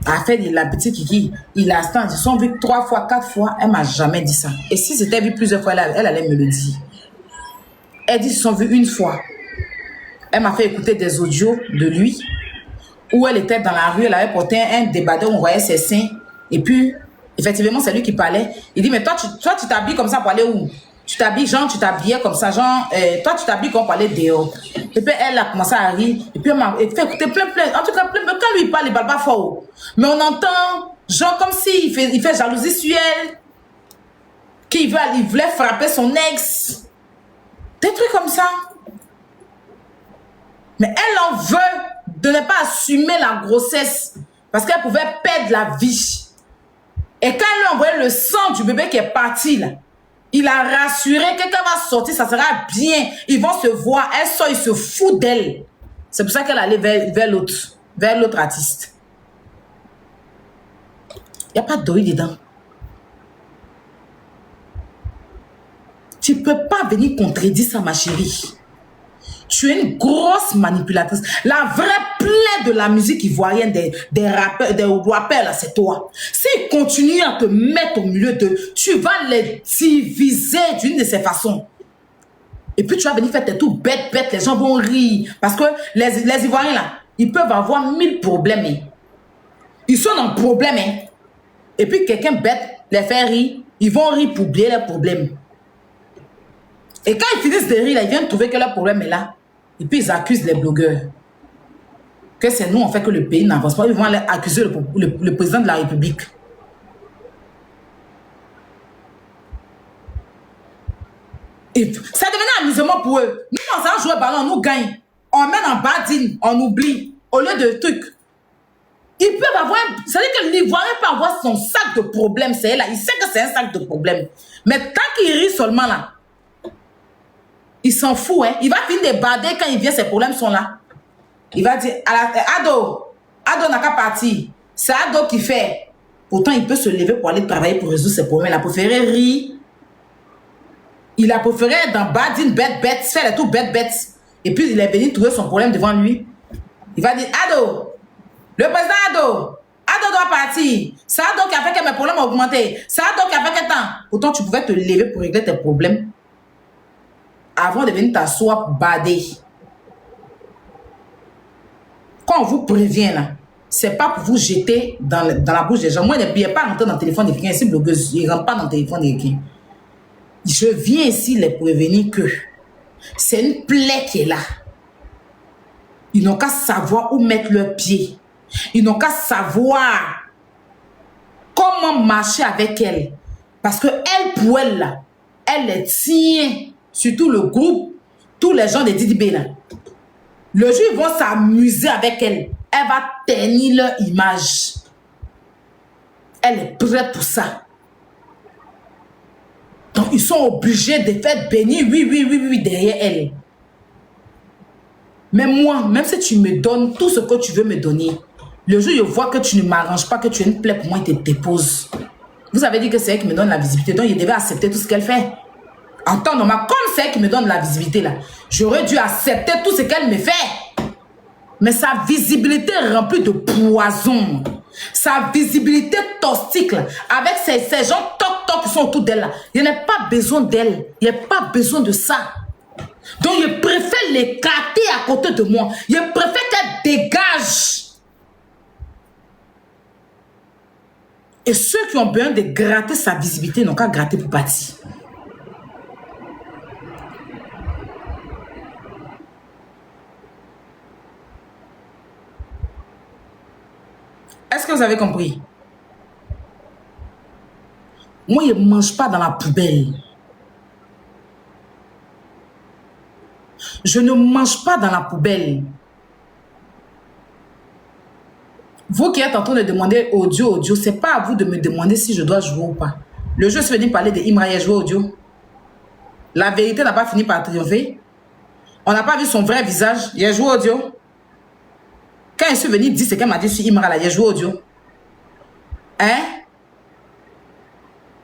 A fait de la petite Kiki, il a ils se sont vus 3 fois, 4 fois, elle m'a jamais dit ça. Et si c'était vu plusieurs fois, elle allait me le dire. Elle dit qu'ils se sont vus une fois. Elle m'a fait écouter des audios de lui, où elle était dans la rue, elle avait porté un débardeur, on voyait ses seins. Et puis, effectivement, c'est lui qui parlait. Il dit, mais toi, tu t'habilles comme ça pour aller où? Tu t'habilles, genre, tu t'habillais comme ça, genre, toi, tu t'habilles comme pour aller dehors. Et puis, elle a commencé à rire. Et puis, elle m'a fait écouter plein. En tout cas, quand lui, il parle, il parle pas fort. Mais on entend, genre, comme s'il il fait jalousie sur elle. Il voulait frapper son ex. Des trucs comme ça. Mais elle en veut de ne pas assumer la grossesse. Parce qu'elle pouvait perdre la vie. Et quand elle lui a envoyé le sang du bébé qui est parti, là, il a rassuré que quand elle va sortir, ça sera bien. Ils vont se voir. Elle sort, il se fout d'elle. C'est pour ça qu'elle allait vers l'autre artiste. Il n'y a pas d'oeil dedans. Tu ne peux pas venir contredire ça, ma chérie. Tu es une grosse manipulatrice. La vraie plaie de la musique ivoirienne, des rappeurs, là, c'est toi. S'ils continuent à te mettre au milieu d'eux, tu vas les diviser d'une de ces façons. Et puis tu vas venir faire tes tout bête, les gens vont rire. Parce que les Ivoiriens, là, ils peuvent avoir 1000 problèmes. Hein. Ils sont dans problème. Hein. Et puis quelqu'un bête les fait rire, ils vont rire pour oublier leurs problèmes. Et quand ils finissent de rire, là, ils viennent trouver que leur problème est là. Et puis ils accusent les blogueurs. Que c'est nous, en fait, que le pays n'avance pas. Ils vont aller accuser le président de la République. Et ça devenait un amusement pour eux. Nous, on s'en joue au ballon, on nous gagne. On mène en badine, on oublie. Au lieu de trucs. Ils peuvent avoir... C'est-à-dire que l'Ivoirien peut avoir son sac de problèmes. C'est là. Il sait que c'est un sac de problèmes. Mais tant qu'il rit seulement là, il s'en fout, hein. Il va finir de bader quand il vient, ses problèmes sont là. Il va dire, Ado n'a qu'à partir. C'est Ado qui fait. Pourtant, il peut se lever pour aller travailler pour résoudre ses problèmes. Il a préféré rire. Il a préféré être dans badine, bête, faire les tout bête. Et puis, il est venu trouver son problème devant lui. Il va dire, Ado, le président Ado doit partir. C'est Ado qui a fait que mes problèmes ont augmenté. C'est Ado qui a fait que tant. Pourtant, tu pouvais te lever pour régler tes problèmes avant de venir t'asseoir pour bader. Quand on vous prévient là, c'est pas pour vous jeter dans la bouche des gens. Moi, je ne pas rentrer dans le téléphone de quelqu'un. Ici, blogueuse, je ne rentre pas dans le téléphone de quelqu'un. Je viens ici les prévenir que c'est une plaie qui est là. Ils n'ont qu'à savoir où mettre leurs pieds. Ils n'ont qu'à savoir comment marcher avec elle. Parce que elle, pour elle, là, elle les tient. Surtout le groupe, tous les gens de Didibé là. Le jour, ils vont s'amuser avec elle. Elle va ternir leur image. Elle est prête pour ça. Donc, ils sont obligés de faire bénir, oui, derrière elle. Mais moi, même si tu me donnes tout ce que tu veux me donner, le jour où je vois que tu ne m'arranges pas, que tu es une plaie pour moi, il te dépose. Vous avez dit que c'est elle qui me donne la visibilité, donc il devait accepter tout ce qu'elle fait. En temps normal, comme c'est elle qui me donne la visibilité là, j'aurais dû accepter tout ce qu'elle me fait. Mais sa visibilité est remplie de poison. Sa visibilité toxique là, avec ces gens toc qui sont autour d'elle là. Il n'y a pas besoin d'elle. Il n'y a pas besoin de ça. Donc je préfère l'écarter à côté de moi. Je préfère qu'elle dégage. Et ceux qui ont besoin de gratter sa visibilité n'ont qu'à gratter pour partir. Est-ce que vous avez compris? Moi, je ne mange pas dans la poubelle. Je ne mange pas dans la poubelle. Vous qui êtes en train de demander audio, ce n'est pas à vous de me demander si je dois jouer ou pas. Le jeu se venu parler de Imra, il a joué audio. La vérité n'a pas fini par triompher. On n'a pas vu son vrai visage. Il a joué audio. Quand je suis venu dire ce qu'elle m'a dit sur Imra, il a joué audio. Hein?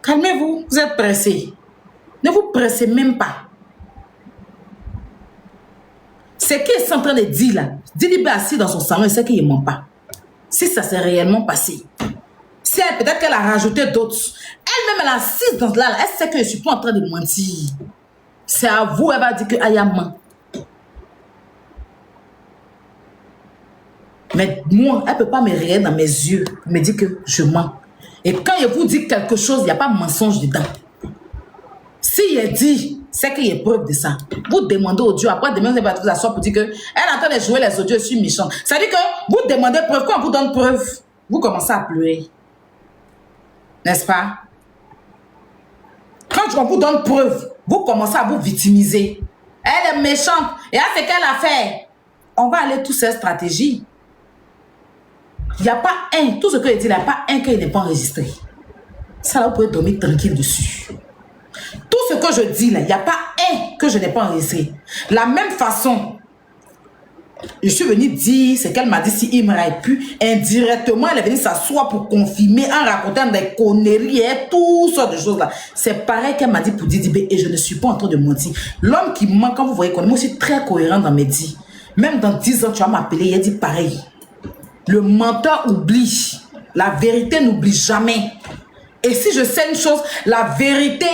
Calmez-vous, vous êtes pressé. Ne vous pressez même pas. Ce qu'il est en train de dire là, Didi B assis dans son salon et c'est qu'il ne ment pas. Si ça s'est réellement passé. Si elle, peut-être qu'elle a rajouté d'autres. Elle-même, elle assise dans là, elle sait que je ne suis pas en train de mentir. C'est à vous, elle va dire que Aya ment. Mais moi, elle ne peut pas me regarder dans mes yeux, me dire que je mens. Et quand elle vous dit quelque chose, il n'y a pas de mensonge dedans. Si elle dit, c'est qu'il y a preuve de ça. Vous demandez au Dieu, après demain, vous allez vous asseoir pour dire qu'elle est en train de jouer les audios, je suis méchante. Ça veut dire que vous demandez preuve, quand on vous donne preuve, vous commencez à pleurer. N'est-ce pas? Quand on vous donne preuve, vous commencez à vous victimiser. Elle est méchante. Et à ce qu'elle a fait, on va aller toutes ces stratégies. Il n'y a pas un, tout ce que je dis, il n'y a pas un qui n'est pas enregistré. Ça, là, vous pouvez dormir tranquille dessus. Tout ce que je dis là, il n'y a pas un que je n'ai pas enregistré. La même façon, je suis venue dire ce qu'elle m'a dit si Imra est pu. Indirectement, elle est venue s'asseoir pour confirmer en racontant des conneries et toutes sortes de choses là. C'est pareil qu'elle m'a dit pour Didi B et je ne suis pas en train de mentir. L'homme qui ment, quand vous voyez qu'on est, moi je suis très cohérent dans mes dits. Même dans 10 ans, tu vas m'appeler, il a dit pareil. Le menteur oublie. La vérité n'oublie jamais. Et si je sais une chose, la vérité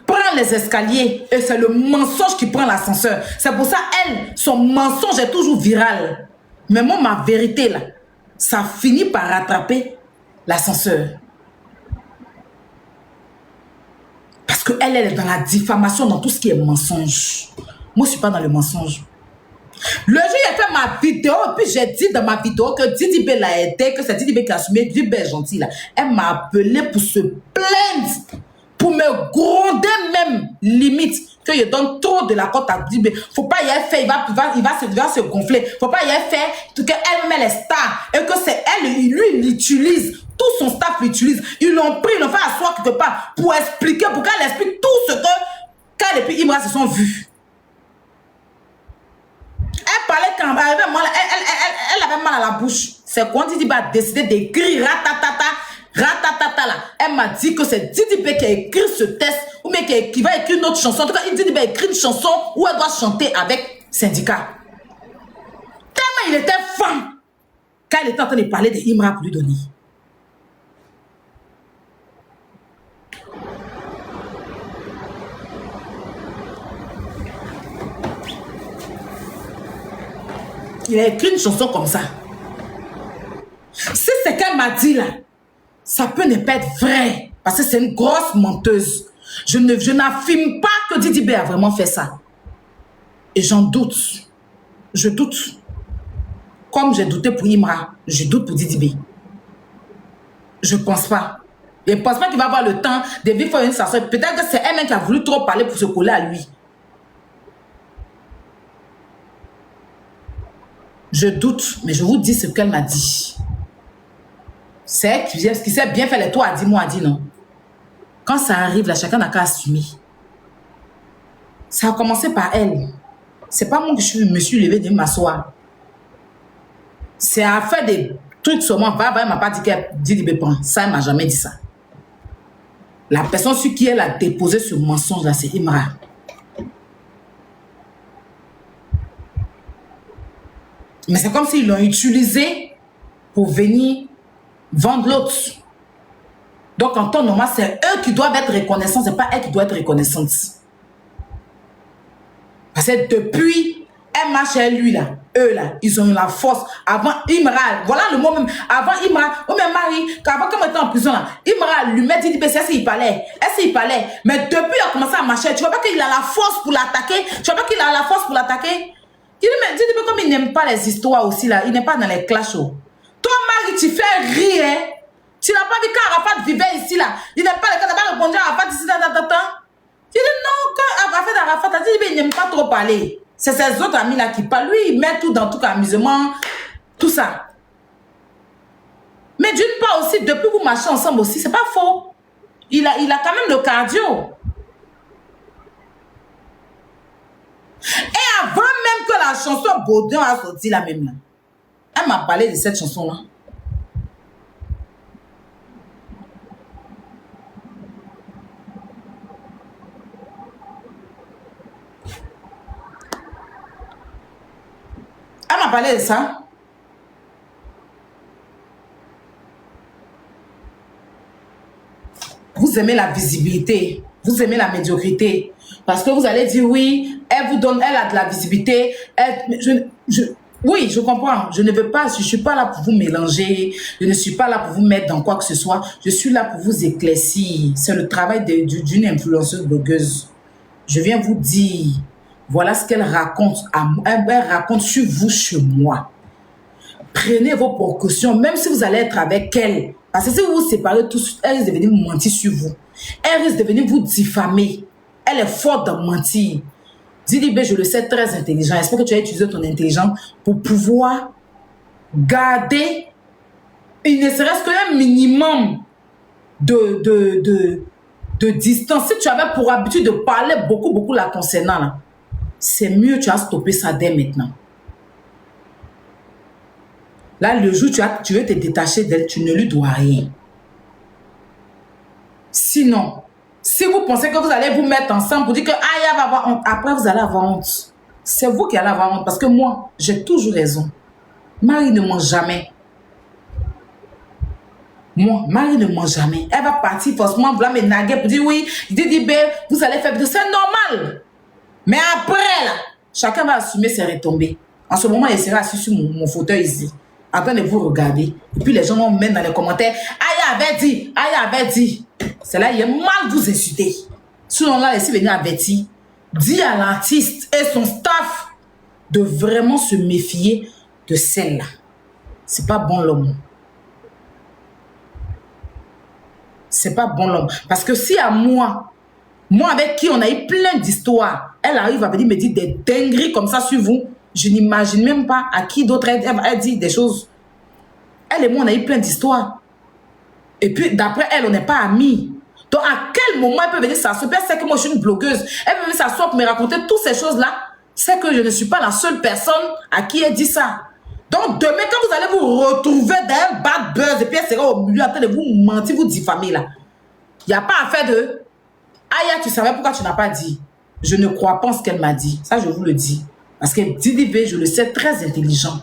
prend les escaliers et c'est le mensonge qui prend l'ascenseur. C'est pour ça, elle, son mensonge est toujours viral. Mais moi, ma vérité, là, ça finit par rattraper l'ascenseur. Parce qu'elle, elle est dans la diffamation, dans tout ce qui est mensonge. Moi, je ne suis pas dans le mensonge. Le jour où j'ai fait ma vidéo, et puis j'ai dit dans ma vidéo que Didi B l'a aidé, que c'est Didi B qui a assumé, Didi B est gentil là. Elle m'a appelé pour se plaindre, pour me gronder même, limite, que je donne trop de la cote à Didi B. Faut pas y aller faire, il va se gonfler. Faut pas y aller faire, qu'elle-même elle est star, et que c'est elle, lui, il l'utilise. Tout son staff l'utilise. Ils l'ont pris, ils l'ont fait asseoir quelque part pour expliquer, pour qu'elle explique tout ce que Kyle et puis Imra se sont vus. Elle parlait quand elle avait mal à la bouche. C'est quand Didi B a décidé d'écrire ratatata là. Elle m'a dit que c'est Didi B qui a écrit ce texte ou bien qui va écrire une autre chanson. En tout cas, Didi B a écrit une chanson où elle doit chanter avec Syndicat. Tellement il était fan quand elle était en train de parler de Imra pour lui donner. Il a écrit une chanson comme ça. Si c'est qu'elle m'a dit là, ça peut ne pas être vrai. Parce que c'est une grosse menteuse. Je n'affirme pas que Didi B a vraiment fait ça. Et j'en doute. Je doute. Comme j'ai douté pour Imra, je doute pour Didi B. Je ne pense pas. Je ne pense pas qu'il va avoir le temps de vivre une chanson. Peut-être que c'est elle-même qui a voulu trop parler pour se coller à lui. Je doute, mais je vous dis ce qu'elle m'a dit. C'est elle qui sait bien faire les toits, a dit, moi, a dit non. Quand ça arrive, là, chacun n'a qu'à assumer. Ça a commencé par elle. C'est pas moi que je me suis levée de m'asseoir. C'est à faire des trucs sur moi. Elle m'a pas dit qu'elle dit Didi B prend. Ça, elle m'a jamais dit ça. La personne sur qui elle a déposé ce mensonge-là, c'est Imra. Mais c'est comme s'ils l'ont utilisé pour venir vendre l'autre. Donc, en temps normal, c'est eux qui doivent être reconnaissants, c'est pas elle qui doit être reconnaissante. Parce que depuis, elle marche chez lui, là, eux, là, ils ont eu la force. Avant Imra, voilà le mot même. Avant Imra, oh, mais Marie, avant qu'on était en prison, là, Imra lui met Didi B, c'est s'il parlait. Est-ce qu'il parlait? Mais depuis, il a commencé à marcher. Tu vois pas qu'il a la force pour l'attaquer? Tu vois pas qu'il a la force pour l'attaquer? Il dit, mais Didi B, comme il n'aime pas les histoires aussi, là, il n'est pas dans les clashs. Toi, Marie, tu fais rire, hein? Tu n'as pas vu quand Arafat vivait ici, là. Il n'aime pas les cas, tu n'as pas répondu à Arafat ici, tu dis non, quand Arafat a dit, il n'aime pas trop parler. C'est ses autres amis là qui parlent. Lui, il met tout dans tout amusement, tout ça. Mais d'une part aussi, depuis que vous marchez ensemble aussi, c'est pas faux. Il a quand même le cardio. Et avant même que la chanson Baudin a sorti la même là, elle m'a parlé de cette chanson-là. a parlé de ça. Vous aimez la visibilité, vous aimez la médiocrité. Parce que vous allez dire oui, elle vous donne, elle a de la visibilité. Oui, je comprends. Je ne veux pas, je ne suis pas là pour vous mélanger. Je ne suis pas là pour vous mettre dans quoi que ce soit. Je suis là pour vous éclaircir. C'est le travail d'une influenceuse blogueuse. Je viens vous dire, voilà ce qu'elle raconte. Elle raconte sur vous, chez moi. Prenez vos précautions, même si vous allez être avec elle. Parce que si vous vous séparez tous, elle risque de venir mentir sur vous. Elle risque de venir vous diffamer. Elle est forte de mentir. Didi-B, je le sais, très intelligent. J'espère que tu as utilisé ton intelligence pour pouvoir garder, il ne serait-ce qu'un minimum de distance. Si tu avais pour habitude de parler beaucoup la concernant, c'est mieux, tu as stoppé ça dès maintenant. Là, le jour où tu veux te détacher d'elle, tu ne lui dois rien. Sinon, si vous pensez que vous allez vous mettre ensemble pour dire que Aya va avoir honte, après vous allez avoir honte. C'est vous qui allez avoir honte parce que moi, j'ai toujours raison. Marie ne ment jamais. Moi, Marie ne ment jamais. Elle va partir forcément vouloir me naguer pour dire oui, Didi-B, vous allez faire. C'est normal. Mais après, là, chacun va assumer ses retombées. En ce moment, il sera assis sur mon fauteuil ici, en train de vous regarder. Et puis les gens vont mettre dans les commentaires, Aya avait dit, Aya avait dit. C'est là, il est mal vous insulter. Sinon, là, laissez venir avertir. Dis à l'artiste et son staff de vraiment se méfier de celle-là. C'est pas bon l'homme. C'est pas bon l'homme. Parce que si à moi avec qui on a eu plein d'histoires, elle arrive à venir me dire des dingueries comme ça sur vous, je n'imagine même pas à qui d'autre elle dit des choses. Elle et moi, on a eu plein d'histoires. Et puis, d'après elle, on n'est pas amis. Donc, à quel moment elle peut venir s'asseoir? Elle sait que moi, je suis une blogueuse. Elle peut venir s'asseoir pour me raconter toutes ces choses-là. C'est que je ne suis pas la seule personne à qui elle dit ça. Donc, demain, quand vous allez vous retrouver dans un bad buzz, et puis elle sera au milieu en train de vous mentir, vous diffamer là. Il n'y a pas à faire de... Aya, tu savais pourquoi tu n'as pas dit? Je ne crois pas en ce qu'elle m'a dit. Ça, je vous le dis. Parce que Didi-B, je le sais, très intelligent.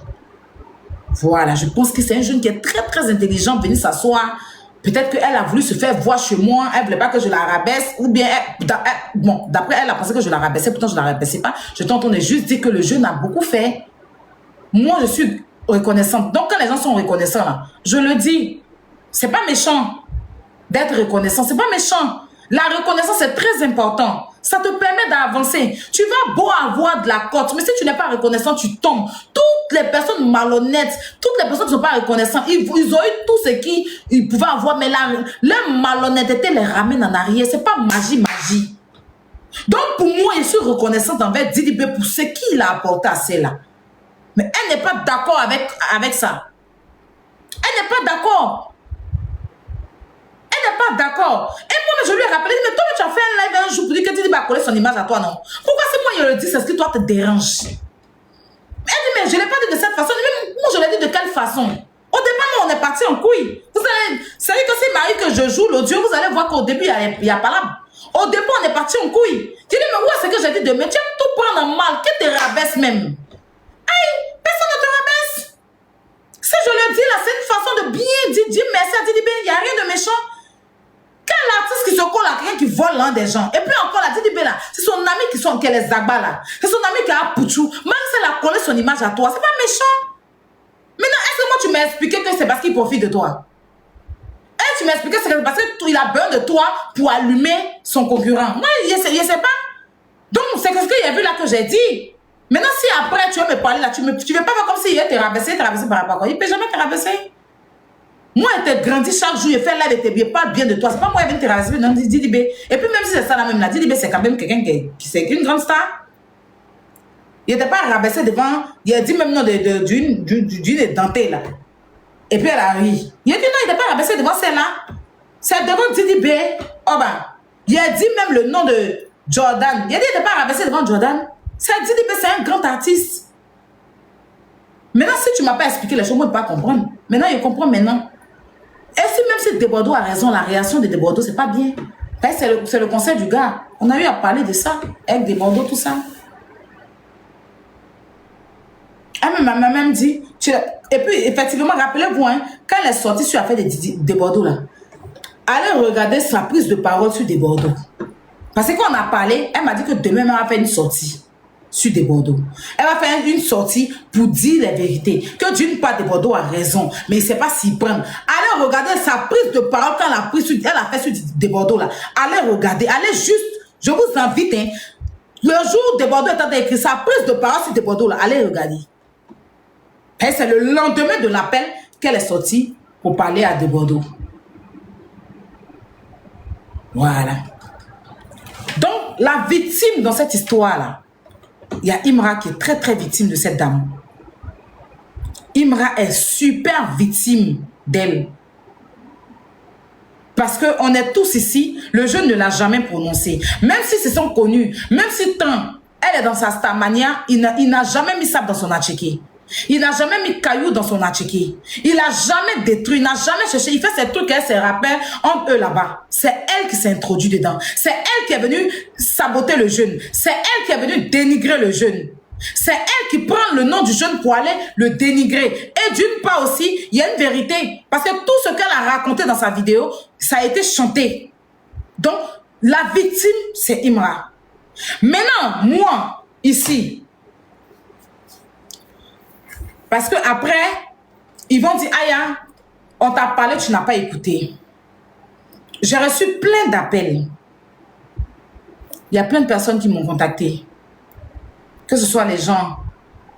Voilà, je pense que c'est un jeune qui est très intelligent, venir s'asseoir. Peut-être qu'elle a voulu se faire voir chez moi, elle ne voulait pas que je la rabaisse, ou bien, bon, d'après elle a pensé que je la rabaissais, pourtant je ne la rabaissais pas. Je t'entendais juste dire que le jeune a beaucoup fait. Moi, je suis reconnaissante. Donc, quand les gens sont reconnaissants, là, je le dis, c'est pas méchant d'être reconnaissant, c'est pas méchant. La reconnaissance est très important. Ça te permet d'avancer. Tu vas beau avoir de la cote, mais si tu n'es pas reconnaissant, tu tombes. Toutes les personnes malhonnêtes, toutes les personnes qui ne sont pas reconnaissantes, ils ont eu tout ce qu'ils pouvaient avoir, mais leur malhonnêteté les ramène en arrière. Ce n'est pas magie. Donc pour moi, je suis reconnaissante envers Didi-B pour ce qu'il a apporté à celle-là. Mais elle n'est pas d'accord avec ça. Elle n'est pas d'accord. Elle n'est pas d'accord. Et moi, je lui ai rappelé, mais toi, tu as fait un live un jour pour dire que Didi-B a collé son image à toi, non? Pourquoi c'est moi je le dis, c'est ce qui toi te dérange? Elle dit, mais je ne l'ai pas dit de cette façon. Même moi, je l'ai dit de quelle façon? Au départ, on est parti en couille. Vous allez, c'est vrai que c'est Marie que je joue l'audio, vous allez voir qu'au début, il n'y a pas là. Au départ, on est parti en couille. Tu dis, mais où est-ce que j'ai dit de mais tu aimes tout prendre en mal, que te rabaisse même. Aïe, personne ne te rabaisse. Si je le dis là, c'est une façon de bien dire merci à Didi-B, il n'y a rien de méchant. Quel artiste qui se colle à quelqu'un qui vole l'un des gens? Et puis encore la Didi-B là, c'est son ami qui est les Zagba là. C'est son ami qui a Pouchou. Même si elle a collé son image à toi, c'est pas méchant. Maintenant, est-ce que moi tu m'as expliqué que c'est parce qu'il profite de toi? Et tu m'as expliqué que c'est parce qu'il a besoin de toi pour allumer son concurrent. Moi, je ne sais pas. Donc, c'est ce qu'il y a vu là que j'ai dit. Maintenant, si après tu veux me parler là, tu ne veux pas voir comme s'il était rabaissé par rapport à quoi. Il ne peut jamais te rabaisser. Moi, elle te grandit chaque jour, il fait live, il te parle bien de toi. C'est pas moi qui viens te rabaisser, non, Didi-B. Et puis même si c'est ça la même là, Didi-B, c'est quand même quelqu'un qui c'est une grande star. Il n'était pas rabaissé devant, il a dit même non d'une dentée là. Et puis elle a ri. Il a dit non, il n'était pas rabaissé devant celle-là. C'est devant Didi-B. Oh ben, il a dit même le nom de Jordan. Il a dit il n'était pas rabaissé devant Jordan. C'est Didi-B, c'est un grand artiste. Maintenant, si tu ne m'as pas expliqué les choses, moi je ne peux pas comprendre. Maintenant, je comprends maintenant. Et si même si Desbordeaux a raison, la réaction de Desbordeaux, c'est pas bien. C'est le conseil du gars. On a eu à parler de ça, avec Desbordeaux, tout ça. Elle m'a même dit, et puis effectivement, rappelez-vous, hein, quand elle est sortie sur l'affaire des Bordeaux, là, allez regarder sa prise de parole sur des Bordeaux. Parce que quand on a parlé, elle m'a dit que demain, elle va faire une sortie sur des Bordeaux. Elle va faire une sortie pour dire la vérité. Que d'une part, des Bordeaux a raison, mais il ne sait pas s'y prendre. Allez regarder sa prise de parole quand elle a fait sur des Bordeaux, là. Allez regarder, allez juste, je vous invite, hein, le jour des Bordeaux est en train d'écrire sa prise de parole sur des Bordeaux, là, allez regarder. Et c'est le lendemain de l'appel qu'elle est sortie pour parler à des Bordeaux. Voilà. Donc, la victime dans cette histoire-là, il y a Imra qui est très, très victime de cette dame. Imra est super victime d'elle. Parce qu'on est tous ici, le jeune ne l'a jamais prononcé. Même si se sont connus, même si tant elle est dans sa starmania, il n'a jamais mis sable dans son atchéké. Il n'a jamais mis caillou dans son atchéké. Il n'a jamais détruit, il n'a jamais cherché. Il fait ces trucs, elle se rappelle entre eux là-bas. C'est elle qui s'est introduite dedans. C'est elle qui est venue saboter le jeune. C'est elle qui est venue dénigrer le jeune. C'est elle qui prend le nom du jeune pour aller le dénigrer. Et d'une part aussi, il y a une vérité. Parce que tout ce qu'elle a raconté dans sa vidéo, ça a été chanté. Donc, la victime, c'est Imra. Maintenant, moi, ici, parce que après, ils vont dire, Aya, on t'a parlé, tu n'as pas écouté. J'ai reçu plein d'appels. Il y a plein de personnes qui m'ont contacté. Que ce soit les gens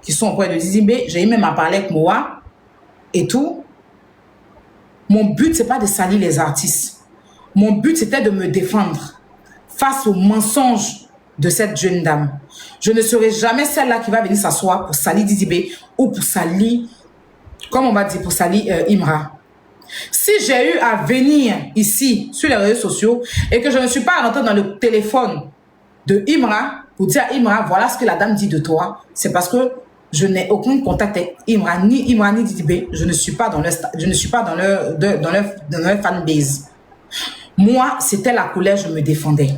qui sont auprès de Dizibé, j'ai même à parler avec moi et tout. Mon but, ce n'est pas de salir les artistes. Mon but, c'était de me défendre face aux mensonges de cette jeune dame. Je ne serai jamais celle-là qui va venir s'asseoir pour salir Dizibé ou pour salir, comme on va dire, pour salir Imra. Si j'ai eu à venir ici sur les réseaux sociaux et que je ne suis pas rentrée dans le téléphone de Imra pour dire à Imra, voilà ce que la dame dit de toi, c'est parce que je n'ai aucun contact avec Imra, ni Dizibé. Je ne suis pas dans leur fanbase. Moi, c'était la colère, je me défendais.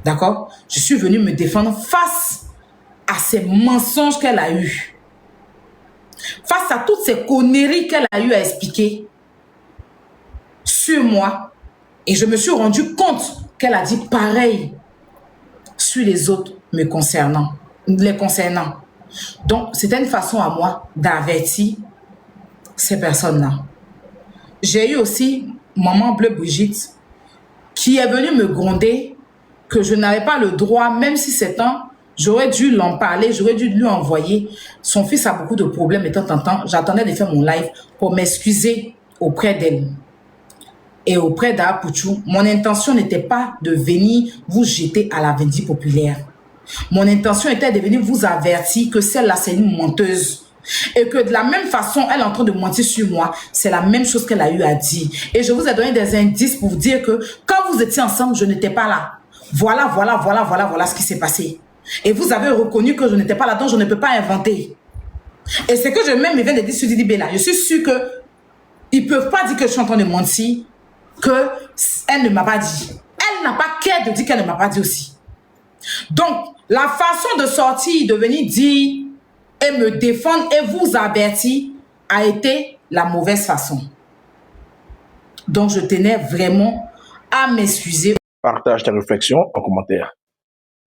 D'accord? Je suis venue me défendre face à ces mensonges qu'elle a eus. Face à toutes ces conneries qu'elle a eu à expliquer sur moi. Et je me suis rendu compte qu'elle a dit pareil sur les autres les concernant. Donc, c'était une façon à moi d'avertir ces personnes-là. J'ai eu aussi Maman Bleu Brigitte qui est venue me gronder que je n'avais pas le droit, même si c'est temps, j'aurais dû l'en parler, j'aurais dû lui envoyer. Son fils a beaucoup de problèmes et de temps en temps, j'attendais de faire mon live pour m'excuser auprès d'elle. Et auprès d'Apouchou, mon intention n'était pas de venir vous jeter à la vindicte populaire. Mon intention était de venir vous avertir que celle-là, c'est une menteuse. Et que de la même façon, elle est en train de mentir sur moi. C'est la même chose qu'elle a eu à dire. Et je vous ai donné des indices pour vous dire que quand vous étiez ensemble, je n'étais pas là. Voilà ce qui s'est passé. Et vous avez reconnu que je n'étais pas là, donc je ne peux pas inventer. Et c'est que je même viens de dire sur Didi là. Je suis sûre qu'ils ne peuvent pas dire que je suis en train de mentir, qu'elle ne m'a pas dit. Elle n'a pas qu'à de dire qu'elle ne m'a pas dit aussi. Donc, la façon de sortir, de venir dire et me défendre et vous avertir a été la mauvaise façon. Donc, je tenais vraiment à m'excuser. Partage tes réflexions en commentaire.